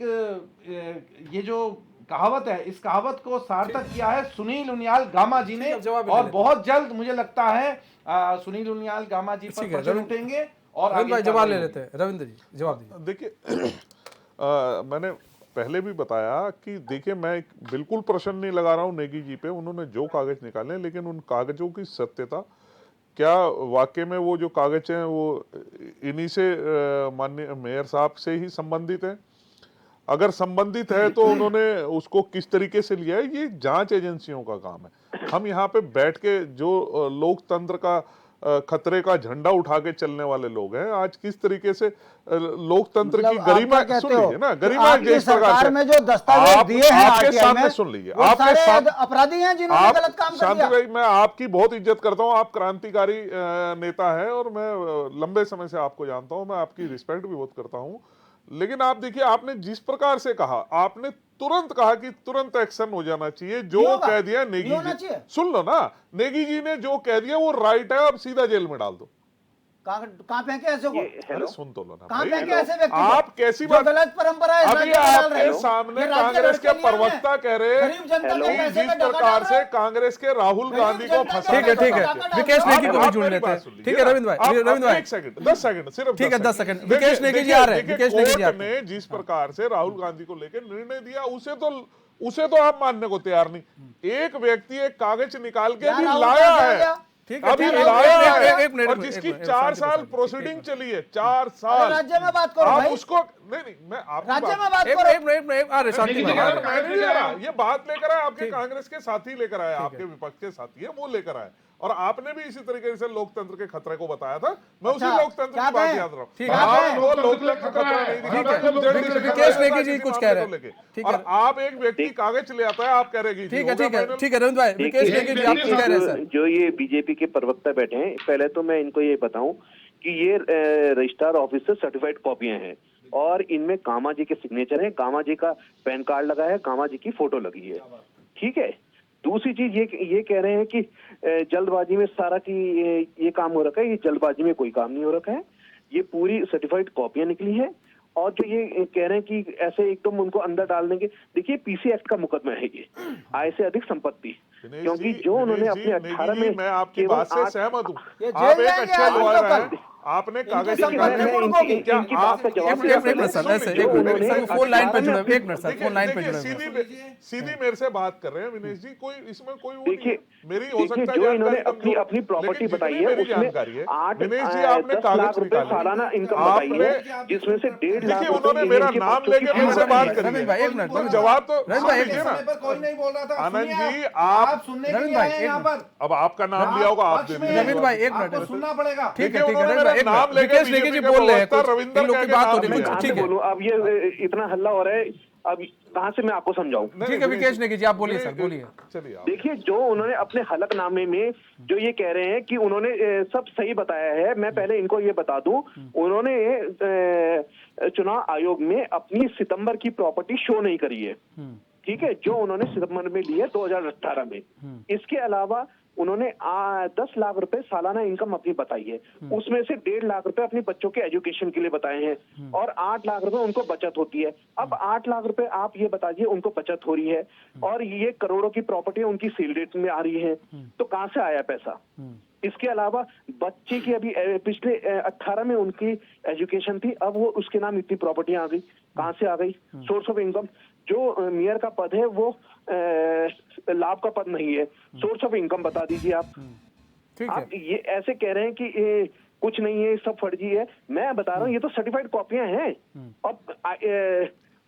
Speaker 9: ये जो कहावत है, इस कहावत को सार्थक किया है सुनील उनियाल गामा जी ने,
Speaker 1: अब जवाब
Speaker 9: और
Speaker 1: ले
Speaker 9: बहुत जल्द मुझे लगता है सुनील उनियाल गामा जी पर
Speaker 1: ठीक है,
Speaker 9: प्रश्न
Speaker 1: रविंद्र-
Speaker 9: उठेंगे और
Speaker 1: रविंद्र भाई
Speaker 9: आगे
Speaker 1: जवाब ले
Speaker 9: कार्रवाई
Speaker 1: लेते हैं। रविंद्र जी जवाब दीजिए।
Speaker 6: देखिए मैंने पहले भी बताया कि देखिए मैं बिल्कुल प्रश्न नहीं लगा रहा हूं नेगी जी पे, उन्होंने जो कागज निकाले लेकिन उन कागजों की सत्यता, क्या वाकई में वो जो कागज हैं वो इन्हीं से माननीय मेयर साहब से ही संबंधित है? अगर संबंधित है तो उन्होंने उसको किस तरीके से लिया है, ये जांच एजेंसियों का काम है। हम यहाँ पे बैठ के जो लोकतंत्र का खतरे का झंडा उठा के चलने वाले लोग हैं, आज किस तरीके से लोकतंत्र की
Speaker 8: मतलब आप
Speaker 6: गरिमा,
Speaker 8: क्या
Speaker 6: सुन
Speaker 8: कहते हो
Speaker 6: लीजिए ना,
Speaker 8: कि
Speaker 6: गरिमा
Speaker 8: आपकी
Speaker 6: जिस प्रकार
Speaker 8: सरकार
Speaker 6: से
Speaker 8: में जो दस्तावेज दिए हैं
Speaker 6: आपके
Speaker 8: RTI
Speaker 6: सामने
Speaker 8: में,
Speaker 6: सुन लीजिए,
Speaker 8: वो
Speaker 6: आपके
Speaker 8: सारे
Speaker 6: साथ
Speaker 8: अपराधी हैं जिन्होंने
Speaker 6: आप
Speaker 8: गलत काम कर
Speaker 6: शांति
Speaker 8: दिया।
Speaker 6: भाई, मैं आपकी बहुत इज्जत करता हूं, आप क्रांतिकारी नेता है और मैं लंबे समय से आपको जानता हूं, मैं आपकी रिस्पेक्ट भी बहुत करता हूं। लेकिन आप देखिए, आपने जिस प्रकार से कहा, आपने तुरंत कहा कि तुरंत एक्शन हो जाना चाहिए,
Speaker 8: नहीं
Speaker 6: जो
Speaker 8: होगा,
Speaker 6: कह दिया
Speaker 8: नहीं
Speaker 6: नेगी
Speaker 8: होना
Speaker 6: जी,
Speaker 8: चाहिए।
Speaker 6: सुन लो ना, नेगी जी ने जो कह दिया वो राइट है, अब सीधा जेल में डाल दो।
Speaker 8: कहाँ फेंके ऐसे को?
Speaker 6: अरे सुन तो लो ना
Speaker 8: कहाँ
Speaker 6: भाई,
Speaker 8: फेंके ऐसे व्यक्ति को?
Speaker 6: आप कैसी
Speaker 8: जो
Speaker 6: बात,
Speaker 8: गलत परंपरा है,
Speaker 6: अभी आपके सामने कांग्रेस के प्रवक्ता कह रहे
Speaker 8: गरीब जनता के
Speaker 6: कि
Speaker 8: पैसे
Speaker 6: जिस
Speaker 8: पे डका
Speaker 6: प्रकार
Speaker 8: डाल
Speaker 6: से
Speaker 8: रहे हैं।
Speaker 6: कांग्रेस के राहुल
Speaker 8: गरीब
Speaker 6: गांधी को
Speaker 8: जनता के
Speaker 6: फंसाने
Speaker 1: ठीक है,
Speaker 6: का
Speaker 1: ठीक है,
Speaker 6: काम किया।
Speaker 1: विकेश नेगी को भी जोड़
Speaker 6: मेरी
Speaker 1: लेते
Speaker 6: बात
Speaker 1: हैं।
Speaker 6: सुन लीजिए
Speaker 1: ठीक है
Speaker 6: ना।
Speaker 1: रविंद्र भाई,
Speaker 6: आप
Speaker 1: रविंद्र भाई
Speaker 6: 1 सेकंड, 10 सेकंड, सिर्फ
Speaker 1: ठीक है, 10 सेकंड। विकेश
Speaker 6: देखिए-
Speaker 1: नेगी जी आ रहे हैं,
Speaker 6: देखिए,
Speaker 1: विकेश नेगी जी
Speaker 6: कोर्ट
Speaker 1: आते हैं।
Speaker 6: ने जिस प्रकार से राहुल गांधी को लेकर निर्णय दिया, उसे तो आप मानने को तैयार नहीं। एक व्यक्ति एक कागज निकाल के
Speaker 8: यार,
Speaker 6: भी
Speaker 8: राहुल
Speaker 6: लाया
Speaker 8: गांधी आ
Speaker 6: है,
Speaker 8: गया।
Speaker 1: ठीक है,
Speaker 6: अभी
Speaker 1: ठीक है,
Speaker 6: लाया
Speaker 1: एक
Speaker 6: है,
Speaker 1: मिनट,
Speaker 6: और
Speaker 1: एक
Speaker 6: जिसकी
Speaker 1: मिनट,
Speaker 6: 4
Speaker 1: शांति
Speaker 6: साल
Speaker 1: प्रसाद,
Speaker 6: प्रोसीडिंग चली है, 4
Speaker 8: अरे
Speaker 6: साल।
Speaker 8: राज्य में बात करो
Speaker 6: आप
Speaker 8: भाई,
Speaker 6: उसको नहीं, मैं आपकी
Speaker 8: राज्य
Speaker 6: बात-
Speaker 8: में बात
Speaker 1: एक
Speaker 8: करो।
Speaker 1: मिनट, अरे शांति
Speaker 7: लेकिन
Speaker 1: भाई,
Speaker 7: अगर
Speaker 1: अरे।
Speaker 6: मैं नहीं ले रहा, ये बात लेकर आए आपके
Speaker 1: ठीक।
Speaker 6: कांग्रेस के साथी लेकर आए, आपके विपक्ष के साथी है वो लेकर आए, और आपने भी इसी तरीके से लोकतंत्र के खतरे को बताया था। मैं उसी
Speaker 8: अच्छा,
Speaker 6: लोकतंत्र
Speaker 8: क्या
Speaker 6: की बात
Speaker 8: कहें?
Speaker 6: याद रहा हूं।
Speaker 1: ठीक है,
Speaker 6: आपको लोकतंत्र का खतरा नहीं दिखा
Speaker 1: ठीक है,
Speaker 6: था, जल्दी से
Speaker 1: विकेश
Speaker 6: खतरा
Speaker 1: नेगी जी
Speaker 6: किसी
Speaker 1: कुछ
Speaker 6: मामले
Speaker 1: कह रहे
Speaker 6: को
Speaker 1: हैं।
Speaker 6: लेके।
Speaker 1: ठीक
Speaker 6: और
Speaker 1: है।
Speaker 6: आप एक व्यक्ति कागज ले आता है, आप कह रहे कि
Speaker 1: ठीक है,
Speaker 6: हो गया
Speaker 1: ठीक है,
Speaker 6: final?
Speaker 1: ठीक है रविंद्र भाई, विकेश
Speaker 5: देखिए,
Speaker 1: नेगी जी आप कुछ कह रहे हैं सर।
Speaker 5: जो ये बीजेपी के प्रवक्ता बैठे हैं, पहले तो मैं इनको ये बताऊं कि ये रजिस्ट्रार ऑफिस से सर्टिफाइड कॉपियां हैं और इनमें कामा जी के सिग्नेचर हैं, कामा जी का पैन कार्ड लगा है, कामा जी की फोटो लगी है। ठीक है। दूसरी चीज ये कह रहे हैं कि जल्दबाजी में सारा की ये काम हो रखा है, ये जल्दबाजी में कोई काम नहीं हो रखा है, ये पूरी सर्टिफाइड कॉपियां निकली है। और जो ये कह रहे हैं कि ऐसे एकदम उनको अंदर डाल देंगे, देखिए पीसी एक्ट का मुकदमा है ये, आय से अधिक संपत्ति, क्योंकि जो उन्होंने अपने 18 में
Speaker 6: मैं आपकी
Speaker 5: केवल
Speaker 6: बात से
Speaker 5: 8
Speaker 6: सहमत हूँ।
Speaker 8: ये
Speaker 6: आप
Speaker 8: जेल
Speaker 6: एक
Speaker 8: जाएंगे
Speaker 6: अच्छे
Speaker 8: आप
Speaker 6: लॉयर
Speaker 8: लोग
Speaker 6: हैं,
Speaker 8: कल।
Speaker 6: आपने
Speaker 8: इनकी
Speaker 6: कागज
Speaker 8: संपत्ति
Speaker 6: निकाले हैं।
Speaker 8: पूर्ण होगी।
Speaker 5: इनकी बात का जवाब
Speaker 1: एक मिनट सर, ऐसे एक मिनट सर, फोन लाइन पे जुड़े, एक मिनट सर,
Speaker 6: देखिए-
Speaker 1: फोन लाइन पे
Speaker 6: देखिए,
Speaker 1: जुड़े।
Speaker 6: सीधी मेरे से बात कर रहे हैं विनेश जी, कोई इसमें कोई वो
Speaker 5: देखिए-
Speaker 6: नहीं है। मेरी हो
Speaker 5: देखिए,
Speaker 6: सकता है
Speaker 5: जो इन्होंने
Speaker 6: जानकारी
Speaker 5: अपनी
Speaker 6: कमजोर,
Speaker 5: अपनी प्रॉपर्टी
Speaker 6: लेकिन जितनी
Speaker 5: बताई है
Speaker 6: मेरी
Speaker 5: उसमें
Speaker 6: जानकारी है,
Speaker 5: 8
Speaker 6: विनेश जी आपने
Speaker 5: 10
Speaker 6: कागज
Speaker 5: लाख रुपए
Speaker 6: निकाले,
Speaker 5: सालाना इनकम बताई
Speaker 6: आपने
Speaker 5: है, जिसमें से 1.5 लाख
Speaker 6: देखिए
Speaker 5: रुपए
Speaker 6: उन्होंने
Speaker 5: ये
Speaker 6: मेरा
Speaker 5: इनके
Speaker 6: नाम
Speaker 5: बच्चों
Speaker 6: लेके
Speaker 5: की
Speaker 6: मुझसे
Speaker 5: फीस
Speaker 6: बात
Speaker 5: है।
Speaker 6: करी
Speaker 1: रविंद्र भाई, एक मिनट,
Speaker 6: तो
Speaker 1: रविंद्र
Speaker 6: जवाब तो
Speaker 1: रविंद्र भाई, एक
Speaker 6: सुन लीजिए ना।
Speaker 9: पर कोई नहीं बोल रहा था।
Speaker 6: आनंद
Speaker 9: सुनिए
Speaker 6: जी,
Speaker 9: आप
Speaker 6: आप
Speaker 9: सुनने के लिए
Speaker 1: रविंद्र भाई,
Speaker 9: आए हैं
Speaker 1: एक
Speaker 9: यहाँ पर।
Speaker 6: अब आपका नाम लिया होगा, आप
Speaker 9: पक्ष
Speaker 6: दे
Speaker 9: में
Speaker 6: दीजिए।
Speaker 1: रविंद्र भाई, एक
Speaker 9: आपको
Speaker 1: मिनट।
Speaker 9: सुनना पड़ेगा।
Speaker 1: ठीक है,
Speaker 6: देखिए,
Speaker 1: ठीक है,
Speaker 6: उन्होंने
Speaker 1: रविंद्र भाई, एक
Speaker 6: मेरा नाम
Speaker 1: मिनट।
Speaker 6: लेके
Speaker 1: विकेश नेगी जी
Speaker 6: बीजेपी
Speaker 1: बोल रहे हैं,
Speaker 6: प्रवक्ता
Speaker 1: कुछ
Speaker 6: रविंद्र
Speaker 1: इन लोग की
Speaker 6: के
Speaker 1: बात हो
Speaker 6: नाम
Speaker 1: रही है,
Speaker 6: लिया।
Speaker 1: कुछ
Speaker 5: कहाँ
Speaker 1: ठीक
Speaker 5: से
Speaker 1: है।
Speaker 5: बोलूं? अब ये इतना हल्ला हो रहा है, अब कहाँ से मैं आपको समझाऊं?
Speaker 1: ठीक है विकेश नेगी जी, आप बोलिए सर, बोलिए।
Speaker 6: चलिए आप।
Speaker 5: देखिए, जो उन्होंने अपने हलफनामे में जो ये कह रहे हैं कि उन्होंने सब सही बताया है, मैं पहले इनको ये बता दूं, उन्होंने चुनाव आयोग में अपनी सितंबर की प्रॉपर्टी शो नहीं करी है। ठीक है, जो उन्होंने सितंबर में ली है 2018 में। इसके अलावा उन्होंने 10 लाख रुपए सालाना इनकम अपनी बताई है, उसमें से 1.5 लाख रुपए अपने बच्चों के एजुकेशन के लिए बताए हैं और 8 लाख रुपए उनको बचत होती है। अब 8 लाख रुपए आप ये बताइए उनको बचत हो रही है और ये करोड़ों की प्रॉपर्टी उनकी सील डेट में आ रही है, तो कहाँ से आया पैसा? इसके अलावा बच्चे की अभी पिछले 18 में उनकी एजुकेशन थी, अब वो उसके नाम इतनी प्रॉपर्टी आ गई, कहाँ से आ गई? सोर्स ऑफ इनकम, जो मेयर का पद है वो लाभ का पद नहीं है, सोर्स ऑफ इनकम बता दीजिए आप।
Speaker 1: ठीक है,
Speaker 5: आप ये ऐसे कह रहे हैं कि ये कुछ नहीं है, सब फर्जी है। मैं बता रहा हूँ ये तो सर्टिफाइड कॉपियां हैं।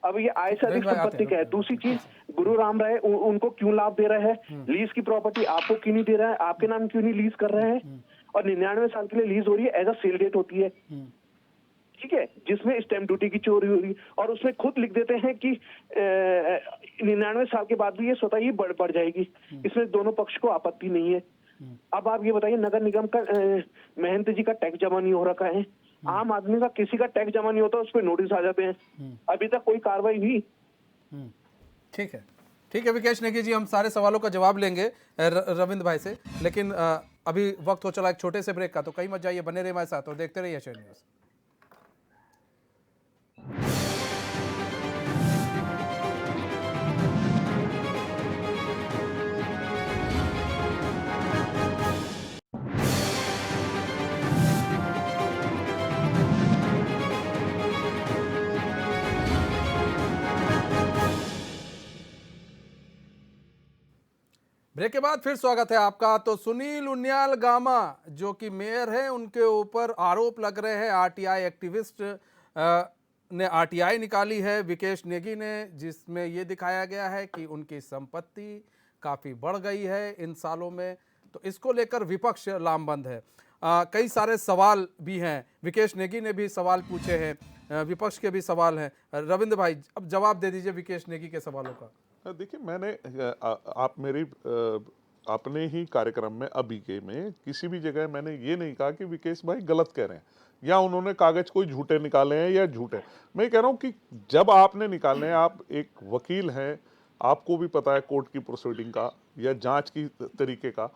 Speaker 5: अब ये आय से अधिक
Speaker 1: भाई आते
Speaker 5: संपत्ति
Speaker 1: हैं,
Speaker 5: क्या है? दूसरी चीज, गुरु राम राय उनको क्यों लाभ दे रहा है? लीज की प्रॉपर्टी आपको क्यों नहीं दे रहा है? आपके नाम क्यों नहीं लीज कर रहा है? और 99 साल के लिए लीज हो रही है, एज अ सेल डेट होती है। ठीक है, जिसमें स्टैम्प ड्यूटी की चोरी हो रही है और उसमें खुद लिख देते हैं कि 99 साल के बाद भी ये स्वतः ही बढ़ जाएगी, इसमें दोनों पक्ष को आपत्ति नहीं है। अब आप ये बताइए, नगर निगम का महंत जी का टैक्स जमा नहीं हो रखा है, आम आदमी का किसी का टैक्स जमा नहीं होता, उस पर नोटिस आ जाते हैं, अभी तक कोई कार्रवाई हुई?
Speaker 1: ठीक है, ठीक है विकेश नेगी जी, हम सारे सवालों का जवाब लेंगे रविंद्र भाई से, लेकिन अभी वक्त हो चला एक छोटे से ब्रेक का, तो कहीं मत जाइए, बने रहिए हमारे साथ और देखते रहिए एशियन न्यूज़। ब्रेक के बाद फिर स्वागत है आपका। तो सुनील उनियाल गामा जो कि मेयर हैं, उनके ऊपर आरोप लग रहे हैं। आरटीआई एक्टिविस्ट ने आरटीआई निकाली है विकेश नेगी ने, जिसमें ये दिखाया गया है कि उनकी संपत्ति काफ़ी बढ़ गई है इन सालों में। तो इसको लेकर विपक्ष लामबंद है। कई सारे सवाल भी हैं। विकेश नेगी ने भी सवाल पूछे हैं, विपक्ष के भी सवाल हैं। रविंद्र भाई, अब जवाब दे दीजिए विकेश नेगी के सवालों का।
Speaker 6: देखिए, मैंने आप मेरी अपने ही कार्यक्रम में अभी के में किसी भी जगह मैंने ये नहीं कहा कि विकेश भाई गलत कह रहे हैं या उन्होंने कागज कोई झूठे निकाले हैं या झूठे। मैं कह रहा हूँ कि जब आपने निकालने, आप एक वकील हैं, आपको भी पता है कोर्ट की प्रोसीडिंग का या जांच की तरीके का।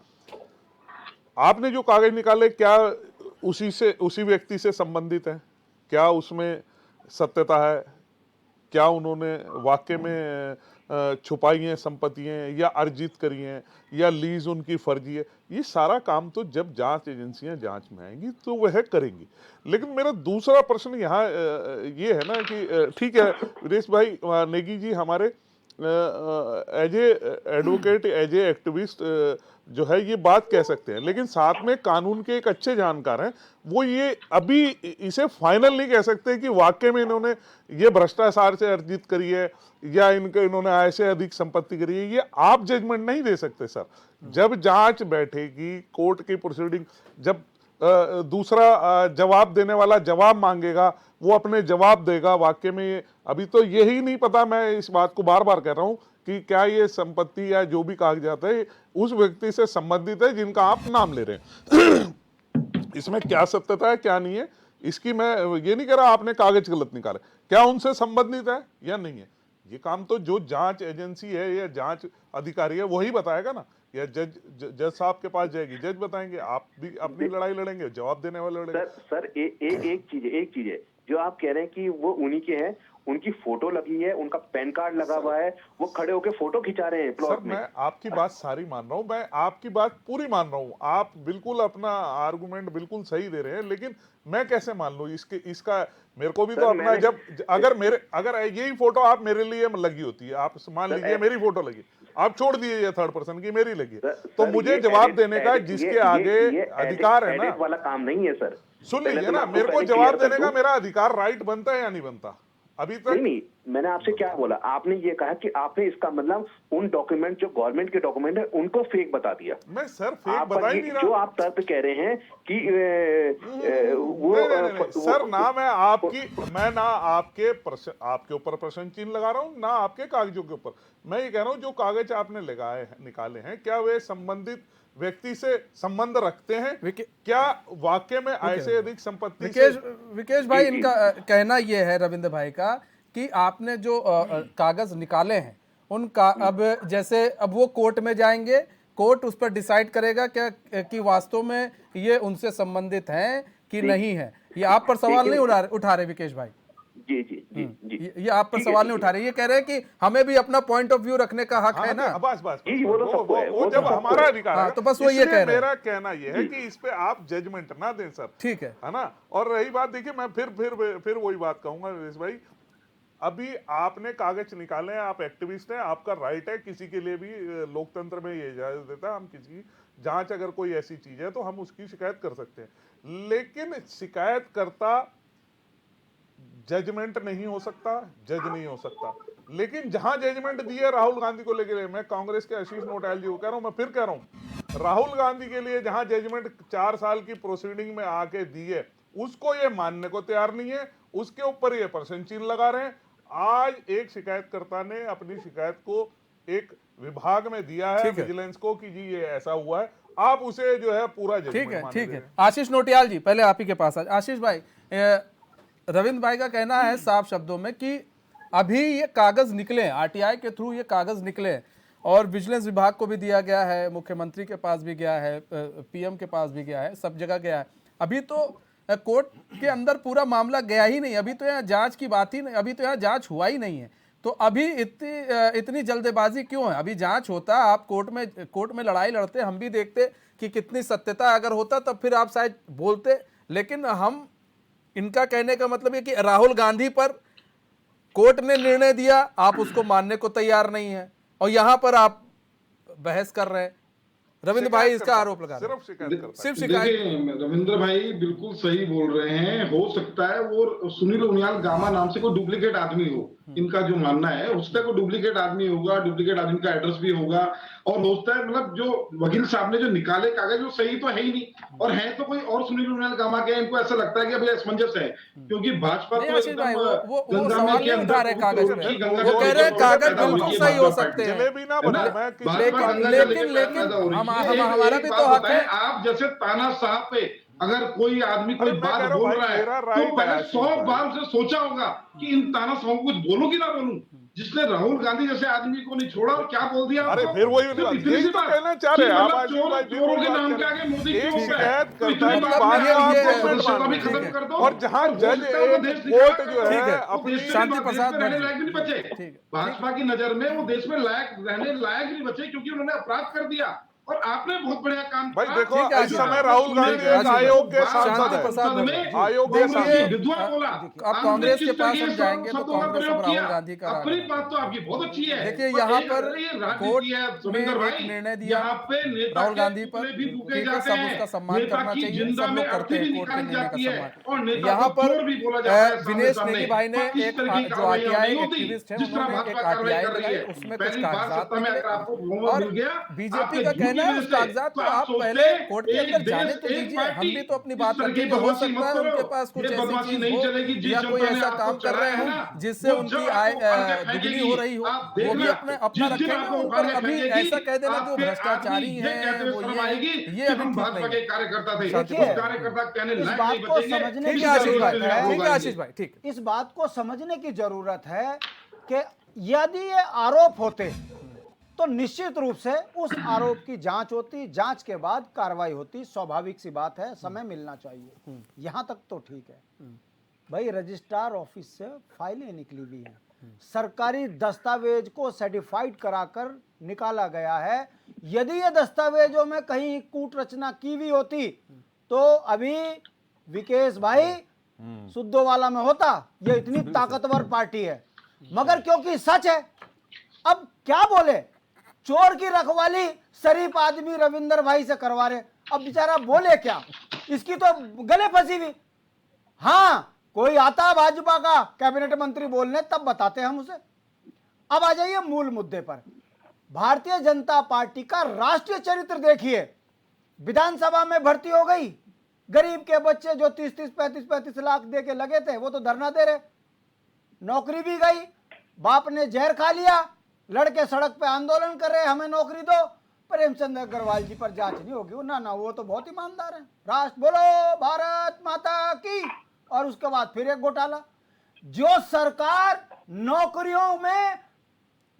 Speaker 6: आपने जो कागज निकाले क्या उसी व्यक्ति से संबंधित है? क्या उसमें सत्यता है? क्या उन्होंने वाकई में छुपाई हैं संपत्तियां या अर्जित करी हैं या लीज उनकी फर्जी है? ये सारा काम तो जब जांच एजेंसियां जांच में आएंगी तो वह करेंगी। लेकिन मेरा दूसरा प्रश्न यहाँ ये है ना कि ठीक है, विदेश भाई नेगी जी हमारे as a advocate, as a activist जो है ये बात कह सकते हैं, लेकिन साथ में कानून के एक अच्छे जानकार हैं। वो ये अभी इसे फाइनल नहीं कह सकते कि वाकई में इन्होंने ये भ्रष्टाचार से अर्जित करी है या इन्होंने आय से अधिक संपत्ति करी है। ये आप जजमेंट नहीं दे सकते सर। जब जांच बैठेगी, कोर्ट की प्रोसीडिंग, जब दूसरा जवाब देने वाला जवाब मांगेगा, वो अपने जवाब देगा। वाकई में ये अभी तो यही नहीं पता, मैं इस बात को बार बार कह रहा हूं कि क्या ये संपत्ति या जो भी कागजात है उस व्यक्ति से संबंधित है जिनका आप नाम ले रहे हैं। इसमें क्या सत्यता है क्या नहीं है, इसकी मैं ये नहीं कह रहा आपने कागज गलत निकाले, क्या उनसे संबंधित है या नहीं है। ये काम तो जो जांच एजेंसी है या जांच अधिकारी है वही बताएगा ना, या जज साहब के पास जाएगी, जज बताएंगे। आप भी अपनी लड़ाई लड़ेंगे, जवाब देने वाले लड़ेंगे।
Speaker 5: सर एक चीज है जो आप कह रहे हैं कि वो उन्हीं के हैं, उनकी फोटो लगी है, उनका पैन कार्ड लगा हुआ है, वो खड़े होकर फोटो खिंचा रहे हैं प्लॉट में।
Speaker 6: मैं आपकी बात सारी मान रहा हूँ, मैं आपकी बात पूरी मान रहा हूँ, आप बिल्कुल अपना आर्गुमेंट बिल्कुल सही दे रहे हैं, लेकिन मैं कैसे मान लूँ इसका? मेरे को भी तो अपना, जब अगर यही फोटो आप मेरे लिए लगी होती है, आप मान लीजिए मेरी फोटो लगी, आप छोड़ दीजिए थर्ड पर्सन की, मेरी लगी, तो मुझे जवाब देने का जिसके आगे अधिकार है ना,
Speaker 5: वाला काम नहीं है सर।
Speaker 6: सुन लीजिए ना, मेरे को जवाब देने का मेरा अधिकार, राइट बनता है या नहीं बनता? अभी तक
Speaker 5: नहीं, मैंने आपसे क्या बोला? आपने ये कहा कि आपने इसका मतलब उन डॉक्यूमेंट जो गवर्नमेंट के डॉक्यूमेंट है उनको फेक बता दिया।
Speaker 6: मैं सर फेक बता ही नहीं रहा।
Speaker 5: जो आप तर्क कह रहे हैं कि वो
Speaker 6: नहीं, सर मैं ना आपके ऊपर प्रश्न चिन्ह लगा रहा हूँ, ना आपके कागजों के ऊपर। मैं ये कह रहा हूँ जो कागज आपने निकाले हैं, क्या वे संबंधित व्यक्ति से संबंध रखते हैं? क्या वाकई में ऐसे अधिक संपत्ति?
Speaker 1: विकेश भाई, इनका कहना यह है, रविंद्र भाई का, कि आपने जो कागज निकाले हैं उनका अब जैसे अब वो कोर्ट में जाएंगे, कोर्ट उस पर डिसाइड करेगा क्या कि वास्तव में ये उनसे संबंधित हैं कि नहीं है। ये आप पर सवाल नहीं उठा रहे विकेश भाई?
Speaker 5: जी।
Speaker 1: ये आप पर सवाल नहीं उठा रहे, ये कह रहे हैं कि हमें भी अपना पॉइंट ऑफ व्यू रखने का हक है ना।
Speaker 6: बस
Speaker 5: वो
Speaker 6: जब हमारा अधिकार है,
Speaker 1: तो बस वो ये कह रहे हैं।
Speaker 6: मेरा कहना ये है कि इस पे आप जजमेंट ना दें सर,
Speaker 1: ठीक है
Speaker 6: ना। और रही बात, देखिए मैं फिर वही बात कहूंगा विवेश भाई, अभी आपने कागज निकाले हैं, आप एक्टिविस्ट हैं, आपका राइट है, किसी के लिए भी लोकतंत्र में ये इजाजत देता है, हम किसी की जांच अगर कोई ऐसी चीज है तो हम उसकी शिकायत कर सकते हैं। लेकिन शिकायतकर्ता जजमेंट नहीं हो सकता, जज नहीं हो सकता। लेकिन जहां जजमेंट दिए राहुल गांधी को लेकर, मैं कांग्रेस के आशीष नोटाल जी को कह रहा हूं, मैं फिर कह रहा हूं, राहुल गांधी के लिए जहां जजमेंट 4 साल की प्रोसीडिंग में आके दी है, उसको ये मानने को तैयार नहीं है, उसके ऊपर ये प्रश्न चिन्ह लगा रहे हैं। आज एक शिकायतकर्ता ने अपनी शिकायत को एक विभाग में दिया है, विजिलेंस को, कि जी ये ऐसा हुआ है, आप उसे जो है पूरा जजमेंट
Speaker 1: ठीक है। आशीष नोटियाल जी, पहले आप ही के पास आशीष भाई, रविंद्र भाई का कहना है साफ शब्दों में कि अभी ये कागज निकले, आरटीआई के थ्रू ये कागज निकले और विजिलेंस विभाग को भी दिया गया है, मुख्यमंत्री के पास भी गया है, पीएम के पास भी गया है, सब जगह गया है। अभी तो कोर्ट के अंदर पूरा मामला गया ही नहीं, अभी तो यहाँ जांच की बात ही नहीं, अभी तो यहाँ जांच हुआ ही नहीं है। तो अभी इतनी जल्दबाजी क्यों है? अभी जांच होता, आप कोर्ट में लड़ाई लड़ते, हम भी देखते कि कितनी सत्यता अगर होता तब फिर आप शायद बोलते। लेकिन हम, इनका कहने का मतलब है कि राहुल गांधी पर कोर्ट ने निर्णय दिया, आप उसको मानने को तैयार नहीं है, और यहां पर आप बहस कर रहे हैं। रविंद्र भाई इसका आरोप लगा रहे हैं।
Speaker 6: सिर्फ शिकायत करता है।
Speaker 1: सिर्फ शिकायत।
Speaker 7: देखिए रविंद्र भाई बिल्कुल सही बोल रहे हैं। हो सकता है वो सुनील उनियाल गामा नाम से कोई डुप्लीकेट आदमी हो, इनका जो मानना है उसका कोई डुप्लीकेट आदमी होगा, डुप्लीकेट आदमी का एड्रेस भी होगा। और होता है मतलब जो वकील साहब ने जो निकाले कागज वो सही तो है ही नहीं, और है तो कोई और सुनील उनियाल गामा के। इनको ऐसा लगता है कि अभी असमंजस है, क्योंकि भाजपा
Speaker 1: नहीं
Speaker 7: तो
Speaker 1: आशीष भाई, वो
Speaker 7: गंगा
Speaker 1: सवाल
Speaker 7: में के
Speaker 1: नहीं उठा रहे
Speaker 7: अंदर
Speaker 1: कागज
Speaker 7: की
Speaker 1: पे।
Speaker 7: गंगा
Speaker 1: वो
Speaker 7: के
Speaker 1: कह रहे हैं
Speaker 7: ऊपर
Speaker 1: कागज
Speaker 7: पैदा हुई
Speaker 1: बिल्कुल
Speaker 7: है
Speaker 1: सही हो
Speaker 7: भाजपा
Speaker 1: सकते हैं।
Speaker 6: जलेबी ना
Speaker 7: है ना?
Speaker 6: बनो, मैं किसी
Speaker 7: भाजपा
Speaker 1: लेकिन-
Speaker 7: गंगा
Speaker 1: लेकिन-
Speaker 7: जल के
Speaker 1: लेकिन
Speaker 7: पैदा हो रही
Speaker 1: हम-
Speaker 7: है।
Speaker 1: हमारा
Speaker 7: एक
Speaker 1: भी
Speaker 7: बात
Speaker 1: तो हक
Speaker 7: बताएं,
Speaker 1: है।
Speaker 7: आप जैसे ताना साहब पे अगर कोई आदमी कोई
Speaker 6: अरे मैं
Speaker 7: बात
Speaker 6: कह रहा हूं
Speaker 7: बोल
Speaker 6: भाई,
Speaker 7: रहा है
Speaker 6: मेरा
Speaker 7: तो
Speaker 6: राइट
Speaker 7: पहले
Speaker 6: है
Speaker 7: 100
Speaker 6: आशीष भाई।
Speaker 7: बार से सोचा होगा कि इन ताना साहब को कुछ बोलूं कि ना बोलूं। जिसने राहुल गांधी जैसे आदमी को नहीं छोड़ा और क्या बोल दिया
Speaker 6: अरे
Speaker 7: आपको?
Speaker 6: फिर वही
Speaker 7: सिर्फ इतनी
Speaker 6: यही
Speaker 7: सी
Speaker 6: तो
Speaker 7: बात
Speaker 6: कहना चाह रहे हैं
Speaker 7: कि
Speaker 6: आप
Speaker 7: मतलब
Speaker 6: आशीष
Speaker 7: चोर
Speaker 6: भाई, फिर
Speaker 7: चोरों
Speaker 6: वही
Speaker 7: के
Speaker 6: बात
Speaker 7: नाम
Speaker 6: कर
Speaker 7: के
Speaker 6: रहे
Speaker 7: आगे
Speaker 6: हैं।
Speaker 7: मोदी
Speaker 6: एक
Speaker 7: क्यों है?
Speaker 6: शिकायत
Speaker 7: तो
Speaker 6: करता
Speaker 7: इतनी
Speaker 6: है कि
Speaker 7: बात
Speaker 6: बात
Speaker 7: है,
Speaker 6: को आप
Speaker 1: ये-
Speaker 6: गवर्नमेंट
Speaker 7: सत्ता
Speaker 6: मान
Speaker 7: भी
Speaker 6: रहे
Speaker 7: खत्म
Speaker 6: हैं।
Speaker 7: कर दो
Speaker 6: और जहां
Speaker 7: हो
Speaker 6: जज
Speaker 7: सकता है वो
Speaker 6: एक
Speaker 7: देश
Speaker 6: कोर्ट
Speaker 7: निकाला
Speaker 6: जो
Speaker 7: कर दो।
Speaker 1: ठीक है।
Speaker 6: है
Speaker 7: वो
Speaker 6: अपनी
Speaker 7: देश में
Speaker 1: शांति
Speaker 7: देश
Speaker 1: प्रसाद
Speaker 7: में रहने
Speaker 1: भट्ट।
Speaker 7: लायक भी नहीं बचे।
Speaker 1: ठीक है।
Speaker 7: भाजपा की नजर में वो देश में रहने लायक नहीं बचे, क्योंकि उन्होंने अपराध कर दिया। और आपने बहुत बढ़िया काम
Speaker 6: भाई
Speaker 7: किया।
Speaker 6: देखो,
Speaker 1: ठीक है,
Speaker 6: इस
Speaker 1: आशीष
Speaker 6: समय
Speaker 1: भाई।
Speaker 6: राहुल गांधी
Speaker 1: ठीक है,
Speaker 6: एक
Speaker 1: आशीष
Speaker 6: आयोग
Speaker 1: भाई।
Speaker 6: के सांसद
Speaker 1: शांति
Speaker 6: है।
Speaker 1: प्रसाद
Speaker 7: संसद
Speaker 1: भट्ट।
Speaker 7: में
Speaker 1: जी।
Speaker 6: आयोग के
Speaker 7: कांग्रेस की
Speaker 6: सांसद।
Speaker 7: विधवा बोला।
Speaker 1: अब
Speaker 7: आपने
Speaker 1: कांग्रेस
Speaker 7: किस
Speaker 1: के पास
Speaker 7: तरीके
Speaker 1: हम
Speaker 7: से
Speaker 1: जाएंगे तो
Speaker 7: शब्दों का
Speaker 1: कांग्रेस
Speaker 7: प्रयोग
Speaker 1: अब राहुल
Speaker 7: किया।
Speaker 1: गांधी का राग
Speaker 7: अपनी
Speaker 1: लगाते
Speaker 7: बात तो
Speaker 1: हैं।
Speaker 7: आपकी बहुत अच्छी है।
Speaker 1: देखिए,
Speaker 7: और
Speaker 1: यहाँ
Speaker 7: एक
Speaker 1: पर
Speaker 7: ये
Speaker 1: कोर्ट
Speaker 7: राजनीति है
Speaker 1: ने
Speaker 7: सुरेंद्र
Speaker 1: एक
Speaker 7: भाई,
Speaker 1: निर्णय दिया
Speaker 7: यहाँ पे नेता
Speaker 1: राहुल
Speaker 7: के
Speaker 1: गांधी पर।
Speaker 7: पुतले भी फूके
Speaker 1: ठीक है,
Speaker 7: जाते
Speaker 1: सब
Speaker 7: हैं,
Speaker 1: उसका सम्मान
Speaker 7: नेता
Speaker 1: करना
Speaker 7: की
Speaker 1: चाहिए,
Speaker 7: जिंदा
Speaker 1: सब
Speaker 7: में
Speaker 1: लोग करते
Speaker 7: अर्थी
Speaker 1: हैं
Speaker 7: भी
Speaker 1: कोर्ट के
Speaker 7: निकाली
Speaker 1: निर्णय का
Speaker 7: जाती है,
Speaker 1: सम्मान।
Speaker 7: और नेता
Speaker 1: यहाँ
Speaker 7: को
Speaker 1: पर
Speaker 7: चोर भी बोला जाता है सामने
Speaker 1: दिनेश
Speaker 7: सामने।
Speaker 1: नेगी भाई ने
Speaker 7: पर इस
Speaker 1: एक
Speaker 7: तरह की
Speaker 1: जो
Speaker 7: कार्रवाइयां
Speaker 1: आरटीआई
Speaker 7: नहीं होती,
Speaker 1: एक्टिविस्ट है
Speaker 7: जिस तरह
Speaker 1: उन्होंने
Speaker 7: भाजपा
Speaker 1: एक
Speaker 7: कार्रवाई
Speaker 1: आरटीआई
Speaker 7: कर रही
Speaker 1: लगाई,
Speaker 7: है।
Speaker 1: उसमें कुछ
Speaker 7: पहली बार
Speaker 1: कागजात
Speaker 7: सत्ता में
Speaker 1: निकले।
Speaker 7: अगर आपको बहुमत
Speaker 1: और
Speaker 7: मिल गया,
Speaker 1: बीजेपी
Speaker 7: आपके
Speaker 1: का
Speaker 7: झूठ
Speaker 1: कहना
Speaker 7: की
Speaker 1: है
Speaker 7: वजह
Speaker 1: उस
Speaker 7: से,
Speaker 1: कागजात
Speaker 7: तो
Speaker 1: को आप
Speaker 7: सोचते
Speaker 1: पहले कोर्ट के
Speaker 7: एक
Speaker 1: अंदर जाने
Speaker 7: देश,
Speaker 1: तो
Speaker 7: एक
Speaker 1: दीजिए, हम
Speaker 7: पार्टी।
Speaker 1: भी तो अपनी
Speaker 7: इस
Speaker 1: बात
Speaker 7: तरह की
Speaker 1: रखेंगे। हो
Speaker 7: बदमाशी
Speaker 1: सकता
Speaker 7: मत
Speaker 1: है
Speaker 7: करो।
Speaker 1: उनके पास कुछ
Speaker 7: ये
Speaker 1: ऐसी
Speaker 7: बदमाशी
Speaker 1: चीज
Speaker 7: नहीं
Speaker 1: हो
Speaker 7: चलेगी। जिस
Speaker 1: या कोई
Speaker 7: जनता ने
Speaker 1: ऐसा
Speaker 7: आपको
Speaker 1: काम कर रहे
Speaker 7: चलाया
Speaker 1: हो
Speaker 7: ना,
Speaker 1: जिससे
Speaker 7: वो
Speaker 1: उनकी
Speaker 7: जब
Speaker 1: आय
Speaker 7: आपको उखाड़ के
Speaker 1: दुगनी
Speaker 7: फेंकेगी,
Speaker 1: हो रही हो,
Speaker 7: आप
Speaker 1: वो भी
Speaker 7: देखना।
Speaker 1: अपना
Speaker 7: जिस दिन
Speaker 1: रखेंगे।
Speaker 7: आपको
Speaker 1: उन
Speaker 7: उखाड़
Speaker 1: पर
Speaker 7: के
Speaker 1: अभी
Speaker 7: फेंकेगी,
Speaker 1: ऐसा कह देना जो
Speaker 7: आपके
Speaker 1: भ्रष्टाचारी
Speaker 7: आदमी ये
Speaker 1: हैं
Speaker 7: कहते हुए
Speaker 1: वो
Speaker 7: शर्म
Speaker 1: ये
Speaker 7: आएगी
Speaker 1: ये
Speaker 7: कि
Speaker 1: अभी
Speaker 7: हम
Speaker 1: ठीक
Speaker 7: भाजपा
Speaker 1: नहीं
Speaker 7: के
Speaker 1: है।
Speaker 7: कार्यकर्ता थे।
Speaker 1: शांति
Speaker 7: उस
Speaker 1: प्रसाद।
Speaker 7: कार्यकर्ता कहने
Speaker 8: इस
Speaker 7: लायक
Speaker 8: बात
Speaker 7: नहीं
Speaker 8: को
Speaker 7: बचेंगे।
Speaker 8: समझने
Speaker 1: ठीक
Speaker 8: की
Speaker 1: है आशीष
Speaker 8: जरूरत
Speaker 1: भाई,
Speaker 8: है।
Speaker 1: ठीक है आशीष भाई, ठीक है।
Speaker 8: इस बात को समझने की जरूरत है कि यदि ये आरोप होते तो निश्चित रूप से उस आरोप की जांच होती, जांच के बाद कार्रवाई होती। स्वाभाविक सी बात है, समय मिलना चाहिए। यहां तक तो ठीक है भाई। रजिस्ट्रार ऑफिस से फाइलें निकली हुई हैं, सरकारी दस्तावेज को सर्टिफाइड कराकर निकाला गया है। यदि ये दस्तावेजों में कहीं कूट रचना की हुई होती तो अभी विकेश भाई सुद्धोवाला में होता। ये इतनी ताकतवर पार्टी है, मगर क्योंकि सच है, अब क्या बोले। चोर की रखवाली शरीफ आदमी रविंदर भाई से करवा रहे, अब बेचारा बोले क्या, इसकी तो गले फंसी हुई। हाँ, कोई आता भाजपा का कैबिनेट मंत्री बोलने तब बताते हम उसे। अब आ जाइए मूल मुद्दे पर। भारतीय जनता पार्टी का राष्ट्रीय चरित्र देखिए। विधानसभा में भर्ती हो गई, गरीब के बच्चे जो 30-30, 35-35 लाख दे के लगे थे वो तो धरना दे रहे। नौकरी भी गई, बाप ने जहर खा लिया, लड़के सड़क पे आंदोलन कर रहे, हमें नौकरी दो। प्रेमचंद अग्रवाल जी पर जांच नहीं होगी। ना ना, वो तो बहुत ईमानदार है। राष्ट्र बोलो भारत माता की। और उसके बाद फिर एक घोटाला। जो सरकार नौकरियों में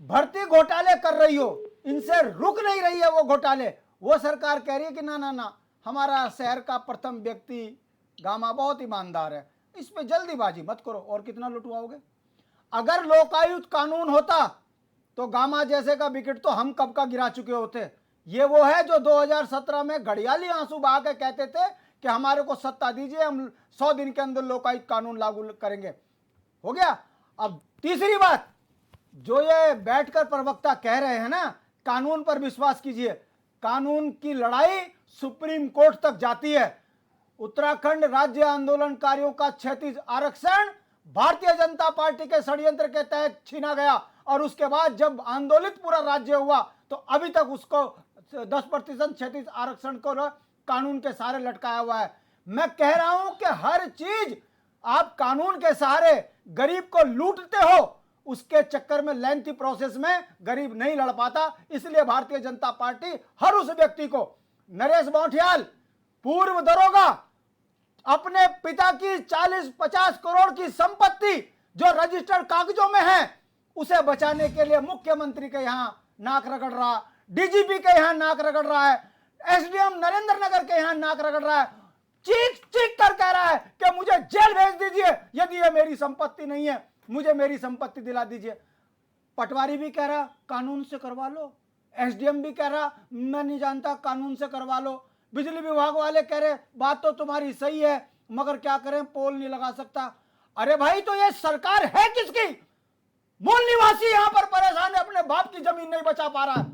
Speaker 8: भर्ती घोटाले कर रही हो, इनसे रुक नहीं रही है वो घोटाले, वो सरकार कह रही है कि ना ना ना, हमारा शहर का प्रथम व्यक्ति गामा बहुत ईमानदार है, इस पे जल्दीबाजी मत करो। और कितना लुटवाओगे। अगर लोकायुक्त कानून होता तो गामा जैसे का विकेट तो हम कब का गिरा चुके होते। ये वो है जो 2017 में घड़ियाली आंसू बहा के कहते थे कि हमारे को सत्ता दीजिए, हम 100 दिन के अंदर लोकायुक्त कानून लागू करेंगे। हो गया। अब तीसरी बात, जो ये बैठकर प्रवक्ता कह रहे हैं ना, कानून पर विश्वास कीजिए। कानून की लड़ाई सुप्रीम कोर्ट तक जाती है। उत्तराखंड राज्य आंदोलनकारियों का 36 आरक्षण भारतीय जनता पार्टी के षड्यंत्र के तहत छीना गया, और उसके बाद जब आंदोलित पूरा राज्य हुआ तो अभी तक उसको 10% 36 आरक्षण को कानून के सहारे लटकाया हुआ है। मैं कह रहा हूं कि हर चीज आप कानून के सहारे गरीब को लूटते हो, उसके चक्कर में लेंथी प्रोसेस में गरीब नहीं लड़ पाता। इसलिए भारतीय जनता पार्टी हर उस व्यक्ति को, नरेश बौठियाल पूर्व दरोगा, अपने पिता की 40-50 करोड़ की संपत्ति जो रजिस्टर्ड कागजों में है, उसे बचाने के लिए मुख्यमंत्री के यहां नाक रगड़ रहा, डीजीपी के यहां नाक रगड़ रहा है, एसडीएम नरेंद्र नगर के यहां नाक रगड़ रहा है, चीख चीख कर कह रहा है कि मुझे जेल भेज दीजिए, यदि ये मेरी संपत्ति नहीं है मुझे मेरी संपत्ति दिला दीजिए। पटवारी भी कह रहा कानून से करवा लो, एसडीएम भी कह रहा मैं नहीं जानता कानून से करवा लो, बिजली विभाग वाले कह रहे बात तो तुम्हारी सही है मगर क्या करें पोल नहीं लगा सकता। अरे भाई, तो ये सरकार है किसकी? मूल निवासी यहां पर परेशान है, अपने बाप की जमीन नहीं बचा पा रहा है।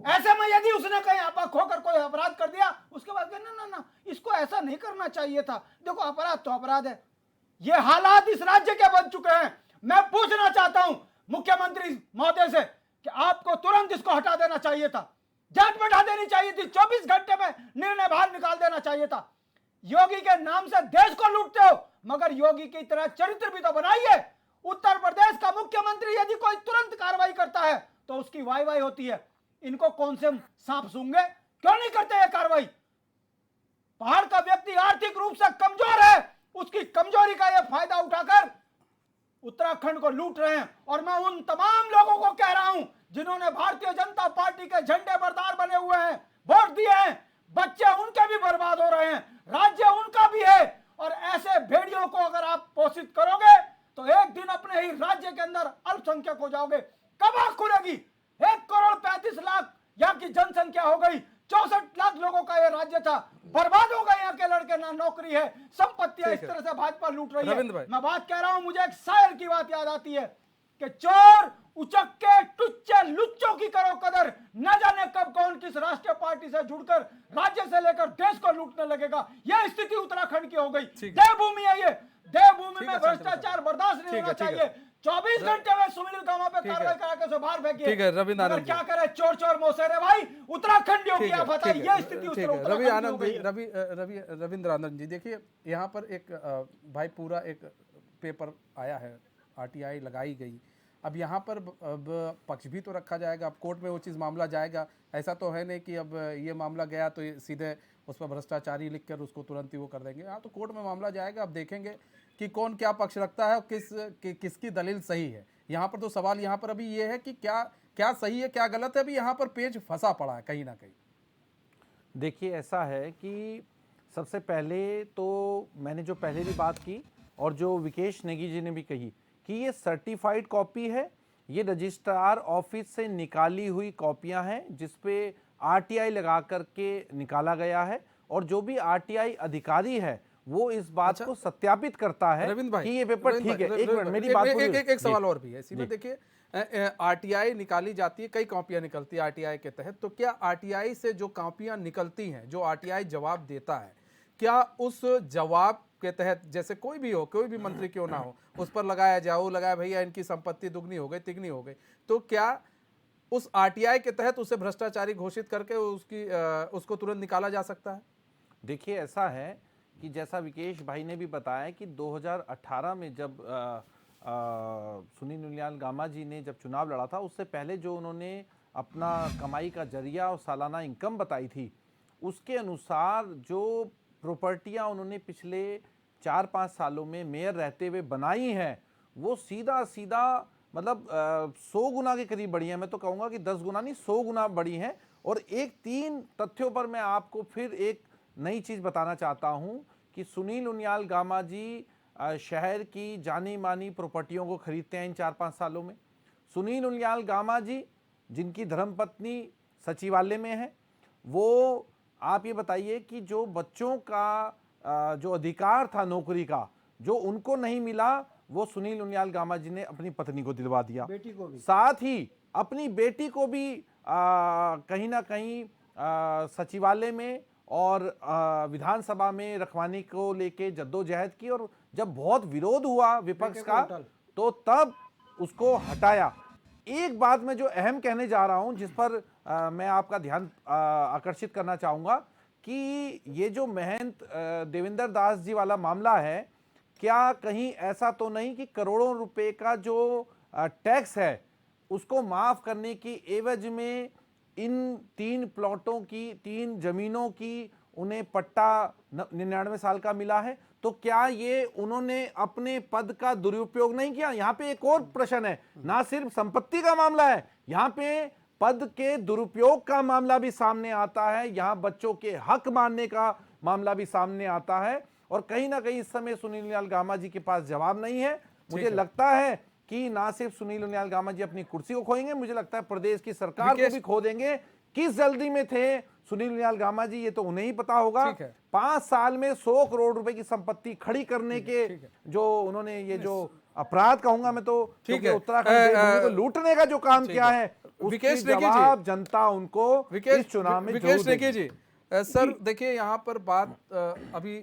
Speaker 8: ऐसे में यदि उसने कहीं आपा खोकर कोई अपराध कर दिया, उसके बाद कहना ना ना इसको ऐसा नहीं करना चाहिए था। देखो अपराध तो अपराध है। ये हालात इस राज्य के बन चुके हैं। मैं पूछना चाहता हूं मुख्यमंत्री महोदय से कि आपको तुरंत इसको हटा देना चाहिए था, जांच बैठा देनी चाहिए थी, 24 घंटे में निर्णय बाहर निकाल देना चाहिए था। योगी के नाम से देश को लूटते हो, मगर योगी की तरह चरित्र भी तो बनाइए। उत्तर प्रदेश का मुख्यमंत्री यदि कोई तुरंत कार्रवाई करता है तो उसकी वाई वाई होती है। इनको कौन से सांप सूंघे, क्यों नहीं करते ये कार्रवाई? पहाड़ का व्यक्ति आर्थिक रूप से कमजोर है, उसकी कमजोरी का ये फायदा उठाकर उत्तराखंड को लूट रहे हैं। और मैं उन तमाम लोगों को कह रहा हूं जिन्होंने भारतीय जनता पार्टी के झंडे बरदार बने हुए हैं, वोट दिए हैं, बच्चे उनके भी बर्बाद हो रहे हैं, राज्य उनका भी है। और ऐसे भेड़ियों को अगर आप पोषित करोगे तो एक दिन अपने ही राज्य के अंदर अल्पसंख्यक हो जाओगे। कब आंख खुलेगी? 1,35,00,000 यहाँ की जनसंख्या हो गई, 64 लाख लोगों का ये राज्य था, बर्बाद हो गए। यहाँ के लड़के, ना नौकरी है, संपत्तियां इस तरह से भाजपा लूट रही है। मैं बात कह रहा हूं, मुझे एक शायर की बात याद आती है कि चोर उचक्के टुच्चे लुच्चों की करो कदर, न जाने कब कौन किस राष्ट्रीय पार्टी से जुड़कर राज्य से लेकर देश को लूटने लगेगा। यह स्थिति उत्तराखंड की हो गई। देवभूमि है ये, देवभूमि में भ्रष्टाचार बर्दाश्त नहीं होना चाहिए। 24 घंटे में सुनील गामा पे कार्रवाई करा के उसे बाहर फेंकिए।
Speaker 1: ठीक है रवि आनंद जी,
Speaker 8: क्या करे चोर चोर मोसेरे भाई, उत्तराखंडियों की आफत है। ये स्थिति
Speaker 1: रवि आनंद जी, रविंद्र आनंद जी, देखिए यहाँ पर एक भाई पूरा एक पेपर आया है, आरटीआई लगाई गई। अब यहाँ पर अब पक्ष भी तो रखा जाएगा, अब कोर्ट में वो चीज़ मामला जाएगा। ऐसा तो है नहीं कि अब ये मामला गया तो ये सीधे उस पर भ्रष्टाचारी लिख कर उसको तुरंत ही वो कर देंगे। हाँ, तो कोर्ट में मामला जाएगा, अब देखेंगे कि कौन क्या पक्ष रखता है और किसकी दलील सही है। यहाँ पर तो सवाल यहाँ पर अभी ये है कि क्या सही है क्या गलत है। अभी यहाँ पर पेच फंसा पड़ा है कहीं ना कहीं।
Speaker 9: देखिए ऐसा है कि सबसे पहले तो मैंने जो पहले भी बात की और जो विकेश नेगी जी ने भी कही कि ये सर्टिफाइड कॉपी है, ये रजिस्ट्रार ऑफिस से निकाली हुई कॉपियां हैं जिसपे आरटीआई लगा करके निकाला गया है। और जो भी आरटीआई अधिकारी है वो इस बात को सत्यापित करता है कि ये पेपर ठीक है। एक मिनट मेरी बात
Speaker 1: एक सवाल और भी है इसी में। देखिए आरटीआई निकाली जाती है, कई कॉपियां निकलती है आरटीआई के तहत, तो क्या आरटीआई से जो कॉपियां निकलती हैं, जो आरटीआई जवाब देता है, क्या उस जवाब के तहत जैसे कोई भी हो, कोई भी मंत्री क्यों ना हो, उस पर लगाया जाए, वो लगाया भैया इनकी संपत्ति दुगनी हो गई तिगनी हो गई, तो क्या उस आरटीआई के तहत उसे भ्रष्टाचारी घोषित करके उसको तुरंत निकाला जा सकता है?
Speaker 9: देखिए ऐसा है कि जैसा विकेश भाई ने भी बताया कि 2018 में जब सुनील उनियाल गामा जी ने जब चुनाव लड़ा था, उससे पहले जो उन्होंने अपना कमाई का जरिया और सालाना इनकम बताई थी, उसके अनुसार जो प्रॉपर्टियां उन्होंने पिछले 4-5 सालों में मेयर रहते हुए बनाई हैं, वो सीधा मतलब 100 गुना के करीब बढ़ी हैं। मैं तो कहूँगा कि 10 गुना नहीं 100 गुना बढ़ी हैं। और 3 तथ्यों पर मैं आपको फिर एक नई चीज़ बताना चाहता हूँ कि सुनील उनियाल गामा जी शहर की जानी मानी प्रॉपर्टियों को खरीदते हैं इन 4-5 सालों में। सुनील उनियाल गामा जी जिनकी धर्मपत्नी सचिवालय में है, वो आप ये बताइए कि जो बच्चों का जो अधिकार था नौकरी का, जो उनको नहीं मिला, वो सुनील उनियाल गामा जी ने अपनी पत्नी को दिलवा दिया,
Speaker 8: बेटी को भी,
Speaker 9: साथ ही अपनी बेटी को भी कहीं ना कहीं सचिवालय में और विधानसभा में रखवाने को लेके जद्दोजहद की। और जब बहुत विरोध हुआ विपक्ष का तो तब उसको हटाया। एक बात मैं जो अहम कहने जा रहा हूं, जिस पर मैं आपका ध्यान आकर्षित करना चाहूँगा कि ये जो महंत देवेंद्र दास जी वाला मामला है, क्या कहीं ऐसा तो नहीं कि करोड़ों रुपए का जो टैक्स है उसको माफ़ करने की एवज में इन 3 प्लॉटों की, 3 जमीनों की उन्हें पट्टा 99 साल का मिला है? तो क्या ये उन्होंने अपने पद का दुरुपयोग नहीं किया? यहाँ पे एक और प्रश्न है, ना सिर्फ संपत्ति का मामला है, यहाँ पे पद के दुरुपयोग का मामला भी सामने आता है, यहाँ बच्चों के हक मानने का मामला भी सामने आता है। और कहीं ना कहीं इस समय सुनील उनियाल गामा जी के पास जवाब नहीं है। मुझे लगता है कि ना सिर्फ सुनील उनियाल गामा जी अपनी कुर्सी को खोएंगे, मुझे लगता है प्रदेश की सरकार को भी खो देंगे। किस जल्दी में थे सुनील उनियाल गामा जी, ये तो उन्हें ही पता होगा। 5 साल में 100 करोड़ रुपए की संपत्ति खड़ी करने के जो उन्होंने ये जो अपराध कहूंगा मैं तो, क्योंकि उत्तराखंड को लूटने का जो काम किया है उसकी
Speaker 1: विकेश नेगी जी।
Speaker 9: जवाब जनता उनको इस चुनाव में
Speaker 1: विकेश
Speaker 9: जरूर
Speaker 1: नेगी
Speaker 9: देगी।
Speaker 1: जी, सर देखिए यहाँ पर बात अभी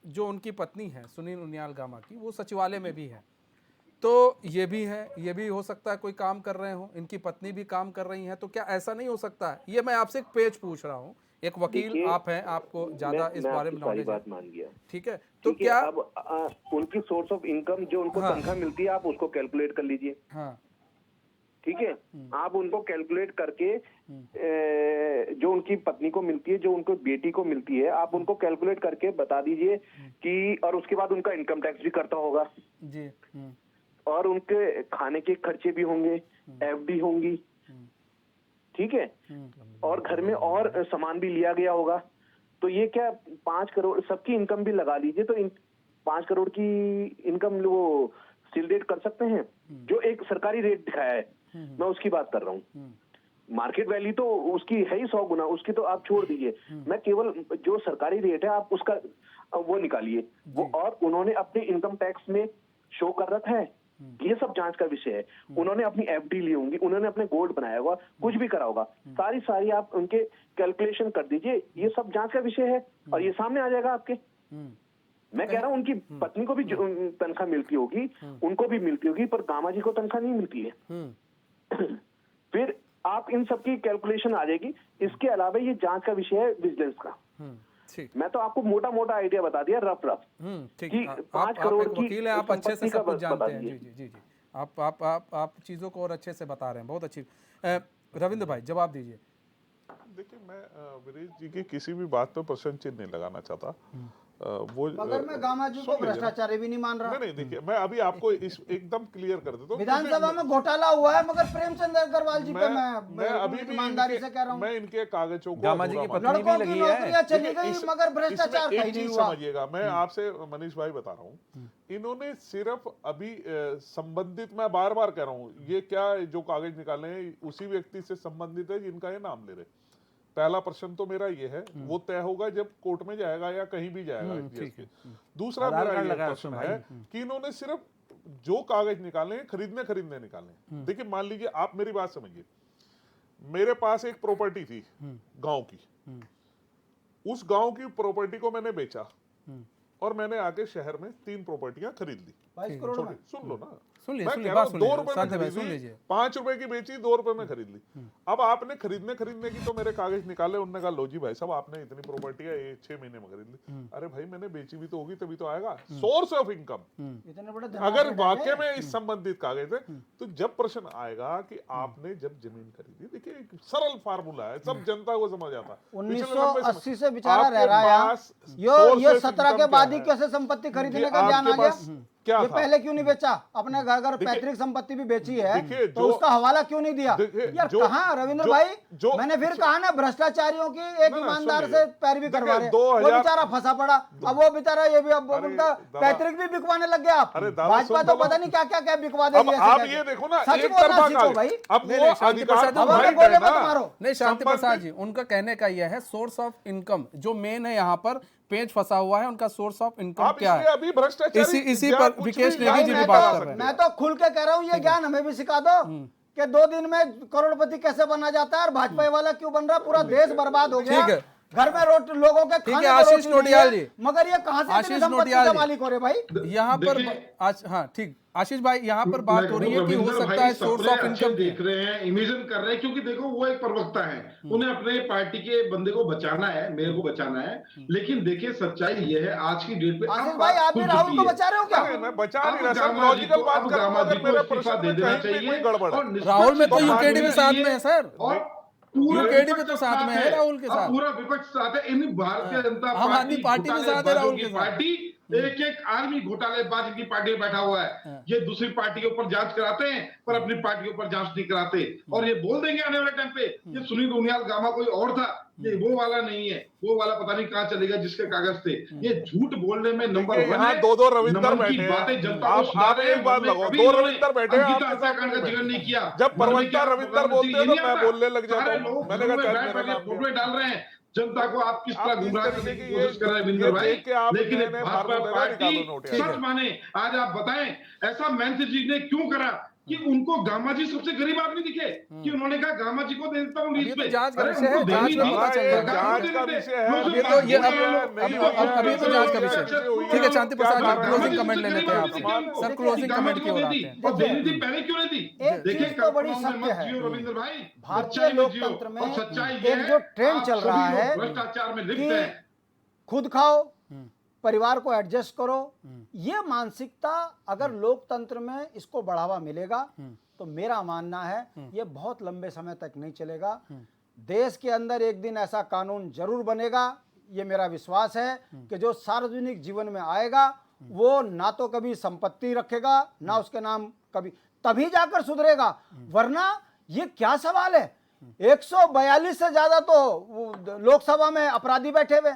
Speaker 1: जो उनकी पत्नी है सुनील उनियाल गामा की, वो सचिवालय में भी है, तो ये भी है, ये भी हो सकता है कोई काम कर रहे हो, इनकी पत्नी भी काम कर रही हैं, तो क्या ऐसा नहीं हो सकता है? ये मैं आपसे एक पेज पूछ रहा हूँ, एक वकील
Speaker 5: देखिए,
Speaker 1: आप हैं, आपको ज्यादा इस
Speaker 5: मैं
Speaker 1: बारे
Speaker 5: आपकी
Speaker 1: में
Speaker 5: सारी
Speaker 1: नॉलेज है,
Speaker 5: बात मान गया।
Speaker 1: ठीक है? तो
Speaker 5: ठीक है,
Speaker 1: क्या
Speaker 5: अब उनकी सोर्स ऑफ इनकम जो उनको
Speaker 1: हाँ।
Speaker 5: तनख्वाह मिलती है, आप उसको कैलकुलेट कर लीजिए।
Speaker 1: हाँ
Speaker 5: ठीक है, आप उनको कैलकुलेट करके जो उनकी पत्नी को मिलती है, जो उनको बेटी को मिलती है, आप उनको कैलकुलेट करके बता दीजिए कि, और उसके बाद उनका इनकम टैक्स भी करता होगा
Speaker 1: जी।
Speaker 5: और उनके खाने के खर्चे भी होंगे, एफडी होंगी, ठीक है, और घर में और सामान भी लिया गया होगा। तो ये क्या 5 करोड़ सबकी इनकम भी लगा लीजिए, तो 5 करोड़ की इनकम वो सील रेट कर सकते हैं, जो एक सरकारी रेट दिखाया है, मैं उसकी बात कर रहा हूँ। मार्केट वैल्यू तो उसकी है ही 100 गुना, उसकी तो आप छोड़ दीजिए, मैं केवल जो सरकारी रेट है आप उसका वो निकालिए वो, और उन्होंने अपने इनकम टैक्स में शो कर रखा है, ये सब जांच का विषय है। उन्होंने अपनी एफडी ली होंगी, उन्होंने अपने गोल्ड बनाया होगा, कुछ भी करा होगा, सारी आप उनके कैलकुलेशन कर दीजिए, ये सब जांच का विषय है और ये सामने आ जाएगा आपके। मैं कह रहा हूँ उनकी पत्नी को भी तनख्वाह मिलती होगी, उनको भी मिलती होगी, पर गामा जी को तनख्वाह नहीं मिलती है। फिर आप इन सब की कैलकुलेशन आ जाएगी। इसके अलावा ये जांच का विषय है विजिलेंस का।
Speaker 1: ठीक,
Speaker 5: मैं तो आपको मोटा मोटा आइडिया बता दिया, रफ
Speaker 1: ठीक।
Speaker 5: कि
Speaker 1: आप
Speaker 5: 5 करोड़
Speaker 1: एक
Speaker 5: की
Speaker 1: वकील हैं, आप अच्छे से
Speaker 5: संपत्ति
Speaker 1: सब
Speaker 5: का
Speaker 1: कुछ जानते
Speaker 5: बता
Speaker 1: हैं।
Speaker 5: दीजिए।
Speaker 1: जी जी जी जी, आप चीज़ों को और अच्छे से बता रहे हैं, बहुत अच्छी। रविंद्र भाई जवाब दीजिए।
Speaker 6: देखिए, मैं वीरेश जी की किसी भी बात पर प्रश्न चिन्ह नहीं लगाना चाहता। वो
Speaker 8: मगर मैं गामा जी को
Speaker 6: सुन लीजिए ना।
Speaker 8: भ्रष्टाचारी भी नहीं मान रहा।
Speaker 6: नहीं, देखिए, मैं अभी आपको इस एकदम क्लियर कर देता हूँ।
Speaker 8: विधानसभा में घोटाला हुआ है, मगर प्रेमचंद अग्रवाल जी पे
Speaker 6: मैं अभी भी
Speaker 8: ईमानदारी से कह रहा हूँ,
Speaker 6: मैं इनके कागजों को
Speaker 9: गामा जी की
Speaker 6: अधूरा
Speaker 9: पत्नी
Speaker 8: लड़कों
Speaker 9: भी
Speaker 8: की
Speaker 9: लगी है।
Speaker 8: नौकरियां चली
Speaker 6: देखिए,
Speaker 8: गई,
Speaker 6: इस-
Speaker 8: मगर भ्रष्टाचार
Speaker 6: इसमें
Speaker 8: कहीं
Speaker 6: एक
Speaker 8: नहीं
Speaker 6: चीज
Speaker 8: हुआ।
Speaker 6: समझिएगा, मैं आपसे मनीष भाई बता रहा हूँ, इन्होंने सिर्फ अभी संबंधित, मैं बार बार कह रहा हूँ, ये क्या जो कागज निकाले हैं उसी व्यक्ति से संबंधित है जिनका ये नाम ले रहे। पहला प्रश्न तो मेरा ये है, वो तय होगा जब कोर्ट में जाएगा या कहीं भी जाएगा केस के। दूसरा
Speaker 9: आधार
Speaker 6: मेरा
Speaker 9: कार्ड
Speaker 6: ये
Speaker 9: लगा है
Speaker 6: प्रश्न
Speaker 9: उसमें
Speaker 6: है कि इन्होंने सिर्फ जो कागज निकाले हैं खरीदने निकाले हैं। देखिए, मान लीजिए, आप मेरी बात समझिए, मेरे पास एक प्रॉपर्टी थी गांव की, उस गांव की प्रॉपर्टी को मैंने बेचा और मैंने आके शहर में 3 प्रॉपर्टियां खरीद ली।
Speaker 8: 22 करोड़ में।
Speaker 6: सुन लो ना,
Speaker 1: सुन लीजिए,
Speaker 6: मैं
Speaker 1: सुन
Speaker 6: कह
Speaker 1: लीजिए,
Speaker 6: रहा
Speaker 1: बात
Speaker 6: हूं,
Speaker 1: सुन
Speaker 6: 2
Speaker 1: लीजिए,
Speaker 6: रुपए में
Speaker 1: शांति भाई,
Speaker 6: खरीदी,
Speaker 1: सुन लीजिए।
Speaker 6: 5 रुपए की बेची, 2 रुपए में खरीद ली। अब आपने खरीदने की तो मेरे कागज निकाले, उन्होंने कहा लो जी भाई साहब, आपने इतनी प्रॉपर्टी है, ये 6 महीने में खरीद ली। अरे भाई, मैंने बेची भी तो होगी, तभी तो आएगा सोर्स ऑफ इनकम।
Speaker 8: इतने बड़े
Speaker 6: अगर
Speaker 8: धमाके
Speaker 6: वाकई
Speaker 8: डरे।
Speaker 6: में इस संबंधित कागज है, तो जब प्रश्न आएगा कि आपने जब जमीन खरीदी, देखिए एक सरल फार्मूला है, सब जनता को समझ आता है।
Speaker 8: 1980 से बेचारा
Speaker 6: आपके
Speaker 8: रह रहा है यहाँ।
Speaker 6: पास
Speaker 8: ये
Speaker 6: source of
Speaker 8: 17 के
Speaker 6: income
Speaker 8: बाद
Speaker 6: क्या
Speaker 8: ही
Speaker 6: है?
Speaker 8: कैसे संपत्ति खरीदने
Speaker 6: ये
Speaker 8: का ज्ञान आ
Speaker 6: आपके
Speaker 8: गया?
Speaker 6: पास क्या
Speaker 8: ये
Speaker 6: था?
Speaker 8: पहले क्यों नहीं बेचा? अपने घर
Speaker 6: देखिए-
Speaker 8: पैतृक संपत्ति भी बेची है,
Speaker 6: देखिए,
Speaker 8: तो
Speaker 6: जो-
Speaker 8: उसका हवाला क्यों नहीं दिया?
Speaker 6: देखिए,
Speaker 8: यार
Speaker 6: जो-
Speaker 8: कहाँ रविंद्र
Speaker 6: जो-
Speaker 8: भाई,
Speaker 6: जो-
Speaker 8: मैंने फिर कहा ना, भ्रष्टाचारियों की एक
Speaker 6: ना,
Speaker 8: ईमानदार
Speaker 6: सुन
Speaker 8: से
Speaker 6: लीजिए।
Speaker 8: पैरवी
Speaker 6: देखिए,
Speaker 8: करवा रहे हैं।
Speaker 6: 2000
Speaker 8: वो बेचारा फंसा पड़ा, अब वो बेचारा ये भी, अब
Speaker 6: अरे
Speaker 8: उनका
Speaker 6: दादा-
Speaker 8: पैतृक भी बिकवाने लग गया। आप
Speaker 6: अरे दादा,
Speaker 8: भाजपा
Speaker 6: सुन
Speaker 8: तो
Speaker 6: तो
Speaker 8: पता
Speaker 6: लो।
Speaker 8: नहीं क्या क्या क्या बिकवा
Speaker 6: अब
Speaker 8: देगी। ऐसे
Speaker 6: आप
Speaker 8: कह
Speaker 6: ये
Speaker 8: के।
Speaker 6: देखो ना,
Speaker 8: सच
Speaker 6: एक
Speaker 8: बोलना
Speaker 6: तरफा
Speaker 8: सीखो
Speaker 6: कागज।
Speaker 8: भाई।
Speaker 6: अब
Speaker 1: नहीं,
Speaker 6: वो
Speaker 1: नहीं, शांति
Speaker 6: अधिकार
Speaker 1: प्रसाद,
Speaker 6: तो
Speaker 8: हवा में
Speaker 6: भाई
Speaker 8: गोले
Speaker 6: है
Speaker 8: मत
Speaker 6: ना।
Speaker 8: मारो।
Speaker 1: नहीं, शांति
Speaker 6: संबंधित-
Speaker 1: प्रसाद जी, उनका कहने का यह है सोर्स ऑफ इनकम जो मेन है, यहाँ पर पेज फंसा हुआ है, उनका सोर्स ऑफ इनकम
Speaker 6: आप
Speaker 1: क्या
Speaker 6: इसलिए
Speaker 1: है?
Speaker 6: अभी भ्रष्टाचारी
Speaker 1: इसी
Speaker 6: या
Speaker 1: पर
Speaker 6: कुछ
Speaker 1: विकेश
Speaker 6: भी
Speaker 1: नेगी
Speaker 6: भाई
Speaker 1: जी
Speaker 6: मैं
Speaker 1: भी
Speaker 6: तो-
Speaker 1: बात कर रहे हैं।
Speaker 8: मैं तो खुल के कह रहा हूँ, ये ज्ञान हमें भी सिखा दो कि 2 दिन में करोड़पति कैसे बना जाता है और भाजपा वाला क्यों बन रहा, पूरा देश बर्बाद हो गया।
Speaker 1: ठीक है।
Speaker 8: घर में लोगों के खाने
Speaker 1: है,
Speaker 8: को
Speaker 1: आशीष
Speaker 8: रोटी नहीं
Speaker 1: नोटियाल
Speaker 8: है,
Speaker 1: जी।
Speaker 8: मगर ये कहां से इतनी
Speaker 1: आशीष
Speaker 8: संपत्ति
Speaker 1: नोटियाल
Speaker 8: का
Speaker 1: जी।
Speaker 8: मालिक हो रहे भाई?
Speaker 1: यहाँ पर
Speaker 7: देखिए-
Speaker 1: हाँ ठीक, आशीष भाई, यहाँ पर बात हो रही है कि हो
Speaker 7: रविंद्र
Speaker 1: सकता
Speaker 7: भाई
Speaker 1: है सोर्स
Speaker 7: सपने
Speaker 1: ऑफ
Speaker 7: अच्छे
Speaker 1: इनकम
Speaker 7: देख रहे हैं, इमेजिन कर रहे हैं, क्योंकि देखो वो एक प्रवक्ता है, उन्हें अपने पार्टी के बंदे को बचाना है, मेरे को बचाना है। लेकिन देखिए, सच्चाई ये है आज की डेट पे।
Speaker 8: आशीष
Speaker 7: अब
Speaker 8: भाई,
Speaker 7: बात
Speaker 8: आप भी
Speaker 7: खुल
Speaker 8: राहुल
Speaker 7: चुकी
Speaker 8: को
Speaker 7: है।
Speaker 8: बचा रहे हो क्या?
Speaker 6: अरे, मैं बचा
Speaker 7: अब
Speaker 6: नहीं रहा सर,
Speaker 7: गामा जी
Speaker 6: लॉजिकल
Speaker 7: को-
Speaker 6: बात
Speaker 7: अब
Speaker 6: कर रहा हूं,
Speaker 7: गामा जी
Speaker 6: अगर
Speaker 7: को
Speaker 6: मेरे
Speaker 7: इस्तीफा
Speaker 6: प्रश्न
Speaker 7: दे
Speaker 6: में
Speaker 7: देना
Speaker 6: कहीं भी कोई
Speaker 7: चाहिए
Speaker 6: गड़बड़ है।
Speaker 7: और निष्पक्ष
Speaker 1: राहुल में तो
Speaker 7: बात
Speaker 1: यूकेडी भी
Speaker 7: होनी
Speaker 1: साथ
Speaker 7: चाहिए।
Speaker 1: में है सर।
Speaker 7: और पूरा
Speaker 1: यूकेडी भी
Speaker 7: विपक्ष
Speaker 1: तो साथ में है राहुल के
Speaker 7: अब
Speaker 1: साथ।
Speaker 7: पूरा विपक्ष साथ है। इन भारतीय जनता
Speaker 1: आम आदमी पार्टी भी साथ है राहुल के साथ।
Speaker 7: पार्टी एक एक आदमी घोटालेबाज इनकी पार्टी में बैठा हुआ है। ये दूसरी पार्टी के ऊपर जांच कराते हैं, पर अपनी पार्टी के ऊपर जांच नहीं कराते, और ये बोल देंगे आने वाले टाइम पे ये सुनील उनियाल गामा कोई और था, ये वो वाला नहीं है, वो वाला पता नहीं कहां चलेगा जिसके कागज थे। ये झूठ बोलने में नंबर
Speaker 6: देखिए,
Speaker 7: 1
Speaker 6: यहाँ
Speaker 7: है।
Speaker 6: 2 रविंदर
Speaker 7: नमन की
Speaker 6: बैठे हैं।
Speaker 7: बातें जनता को
Speaker 6: आप
Speaker 7: सुना रहे हैं।
Speaker 6: एक बात
Speaker 7: मन में
Speaker 6: लगाओ,
Speaker 7: कभी
Speaker 6: 2
Speaker 7: इन्होंने
Speaker 6: रविंदर बैठे हैं,
Speaker 7: अंकिता
Speaker 6: आपके
Speaker 7: हत्याकांड का
Speaker 6: सामने
Speaker 7: जिक्र नहीं किया।
Speaker 6: जब
Speaker 7: मन में
Speaker 6: प्रवक्ता
Speaker 7: क्या
Speaker 6: रविंदर
Speaker 7: प्रधानमंत्री
Speaker 6: बोलते हैं
Speaker 7: ये
Speaker 6: तो
Speaker 7: नहीं
Speaker 6: मैं
Speaker 7: आता?
Speaker 6: बोलने लग जाता
Speaker 7: सारे
Speaker 6: हूं।
Speaker 7: लोग
Speaker 6: मैंने
Speaker 7: घरों
Speaker 6: कहा
Speaker 7: में
Speaker 6: चल
Speaker 7: बैठ
Speaker 6: मेरा
Speaker 7: बैठ
Speaker 6: नाम
Speaker 7: के फोटो डाल रहे हैं, जनता को आप किस तरह
Speaker 6: आप इस
Speaker 7: गुमराह
Speaker 6: तरीके
Speaker 7: करने की
Speaker 6: की
Speaker 7: कोशिश कर रहे हैं
Speaker 6: ये
Speaker 7: रविंद्र भाई।
Speaker 6: देख के आप
Speaker 7: लेकिन
Speaker 6: नए-नए
Speaker 7: भाजपा
Speaker 6: फार्मूले ना
Speaker 7: पार्टी
Speaker 6: निकालो नोटियाल।
Speaker 7: सच माने, आज आप बताएं ऐसा मैनसेजी ने क्यों करा कि उनको गामा जी सबसे गरीब आदमी दिखे कि उन्होंने कहा गामा जी को दे देता हूँ
Speaker 1: ये
Speaker 7: लीज
Speaker 1: तो
Speaker 7: पे।
Speaker 1: जांच का
Speaker 7: अरे
Speaker 1: विषय है,
Speaker 7: उनको
Speaker 1: जांच
Speaker 7: देनी
Speaker 1: में
Speaker 7: थी,
Speaker 1: पता चल रहा है।
Speaker 6: जांच का विषय है।
Speaker 1: ये तो ये अभी तो जांच का विषय है। ठीक है शांति प्रसाद जी, क्लोजिंग कमेंट ले लेते हैं आपसे। सर क्लोजिंग कमेंट की ओर आते हैं।
Speaker 7: और देनी थी पहले क्यों नहीं दी?
Speaker 8: एक
Speaker 7: देखिए
Speaker 8: चीज तो बड़ी
Speaker 7: कल्पनाओं में
Speaker 8: सत्य
Speaker 7: मत
Speaker 8: है,
Speaker 7: जियो रविंद्र भाई,
Speaker 8: भारतीय
Speaker 7: सच्चाई में जियो।
Speaker 8: लोकतंत्र में
Speaker 7: और सच्चाई ये
Speaker 8: एक जो
Speaker 7: है,
Speaker 8: ट्रेंड
Speaker 7: आप
Speaker 8: चल
Speaker 7: सभी
Speaker 8: रहा
Speaker 7: लोग
Speaker 8: है
Speaker 7: भ्रष्टाचार में लिप्त
Speaker 8: कि
Speaker 7: हैं।
Speaker 8: खुद खाओ, परिवार को एडजस्ट करो, ये मानसिकता अगर लोकतंत्र में इसको बढ़ावा मिलेगा तो मेरा मानना है ये बहुत लंबे समय तक नहीं चलेगा। देश के अंदर एक दिन ऐसा कानून जरूर बनेगा, ये मेरा विश्वास है कि जो सार्वजनिक जीवन में आएगा वो ना तो कभी संपत्ति रखेगा ना उसके नाम कभी, तभी जाकर सुधरेगा। वरना ये क्या सवाल है, 142 से ज्यादा तो लोकसभा में अपराधी बैठे हुए,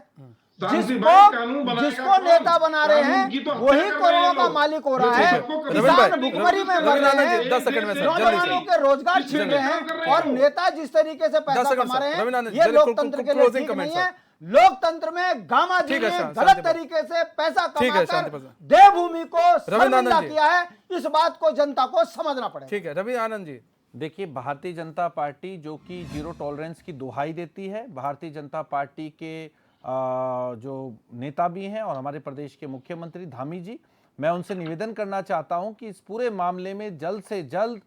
Speaker 8: जिसको नेता बना रहे हैं वही करोड़ों का मालिक हो रहा है। किसान भुखमरी में मर रहे हैं,
Speaker 1: 10 सेकंड में सर,
Speaker 8: नौजवानों के रोजगार छीन रहे हैं और नेता जिस तरीके से पैसा कमा रहे हैं ये लोकतंत्र के लिए ठीक नहीं है। लोकतंत्र में गामा जी ने गलत तरीके से पैसा कमाकर देवभूमि को शर्मिंदा किया है, इस बात को जनता को समझना पड़ेगा।
Speaker 1: ठीक है रवि आनंद जी।
Speaker 9: देखिए, भारतीय जनता पार्टी जो कि जीरो टॉलरेंस की दुहाई देती है, भारतीय जनता पार्टी के जो नेता भी हैं और हमारे प्रदेश के मुख्यमंत्री धामी जी, मैं उनसे निवेदन करना चाहता हूं कि इस पूरे मामले में जल्द से जल्द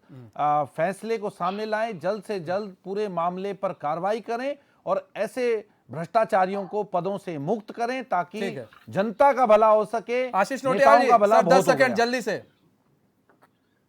Speaker 9: फैसले को सामने लाएं, जल्द से जल्द पूरे मामले पर कार्रवाई करें और ऐसे भ्रष्टाचारियों को पदों से मुक्त करें ताकि जनता का भला हो सके।
Speaker 1: आशीष नोटियाल जी,
Speaker 9: का भला
Speaker 1: 10 सेकंड जल्दी से।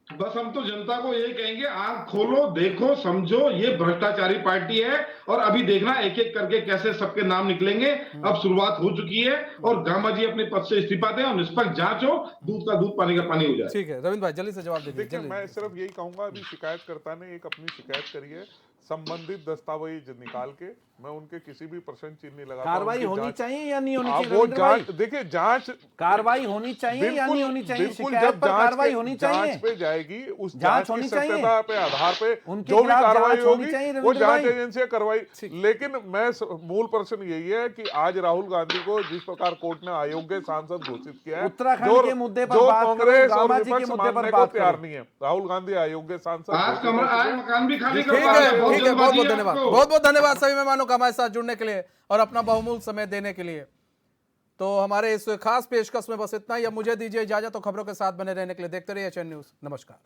Speaker 7: बस हम तो जनता को यही कहेंगे, आंख खोलो, देखो, समझो, ये भ्रष्टाचारी पार्टी है और अभी देखना एक एक करके कैसे सबके नाम निकलेंगे। अब शुरुआत हो चुकी है और गामा जी अपने पद से इस्तीफा दें और निष्पक्ष जांच हो, दूध का दूध पानी का पानी हो जाए।
Speaker 1: ठीक है रविंद्र भाई जल्दी से जवाब दीजिए।
Speaker 6: देखिए मैं सिर्फ यही कहूंगा, अभी शिकायतकर्ता ने एक अपनी शिकायत करी है, संबंधित दस्तावेज निकाल के मैं उनके किसी भी प्रश्न चिन्ह नहीं लगाता।
Speaker 9: कार्रवाई होनी चाहिए या नहीं होनी चाहिए?
Speaker 6: वो जांच, देखिए जांच,
Speaker 9: कार्रवाई होनी चाहिए या नहीं होनी चाहिए?
Speaker 6: बिल्कुल,
Speaker 9: शिकायत
Speaker 6: जब
Speaker 9: पर कार्रवाई होनी चाहिए,
Speaker 6: जांच पे जाएगी, उस
Speaker 9: जांच
Speaker 6: जांच की
Speaker 9: होनी चाहिए,
Speaker 6: सत्यता पे आधार पे
Speaker 9: उनके
Speaker 6: जो भी
Speaker 9: खिलाफ
Speaker 6: कार्रवाई
Speaker 9: जांच होनी
Speaker 6: होगी
Speaker 9: चाहिए,
Speaker 6: वो
Speaker 9: रविंद्र
Speaker 6: जांच
Speaker 9: भाई।
Speaker 6: एजेंसी कार्रवाई। लेकिन मैं मूल प्रश्न यही है कि आज राहुल गांधी को जिस प्रकार कोर्ट ने अयोग्य सांसद घोषित किया है,
Speaker 9: उत्तराखंड के मुद्दे पर
Speaker 6: जो
Speaker 9: बात करो,
Speaker 6: कांग्रेस और
Speaker 9: गामा जी के
Speaker 6: विपक्ष
Speaker 9: मुद्दे पर
Speaker 6: मानने को
Speaker 9: बात
Speaker 6: तैयार
Speaker 9: करो।
Speaker 6: नहीं है, राहुल गांधी अयोग्य सांसद
Speaker 7: आज मकान भी खाली
Speaker 1: ठीक है बहुत बहुत धन्यवाद, बहुत बहुत धन्यवाद सभी मेहमानों का हमारे साथ जुड़ने के लिए और अपना बहुमूल्य समय देने के लिए। तो हमारे इस खास पेशकश में बस इतना ही। अब मुझे दीजिए इजाजत, तो खबरों के साथ बने रहने के लिए देखते रहिए एचएन न्यूज़। नमस्कार।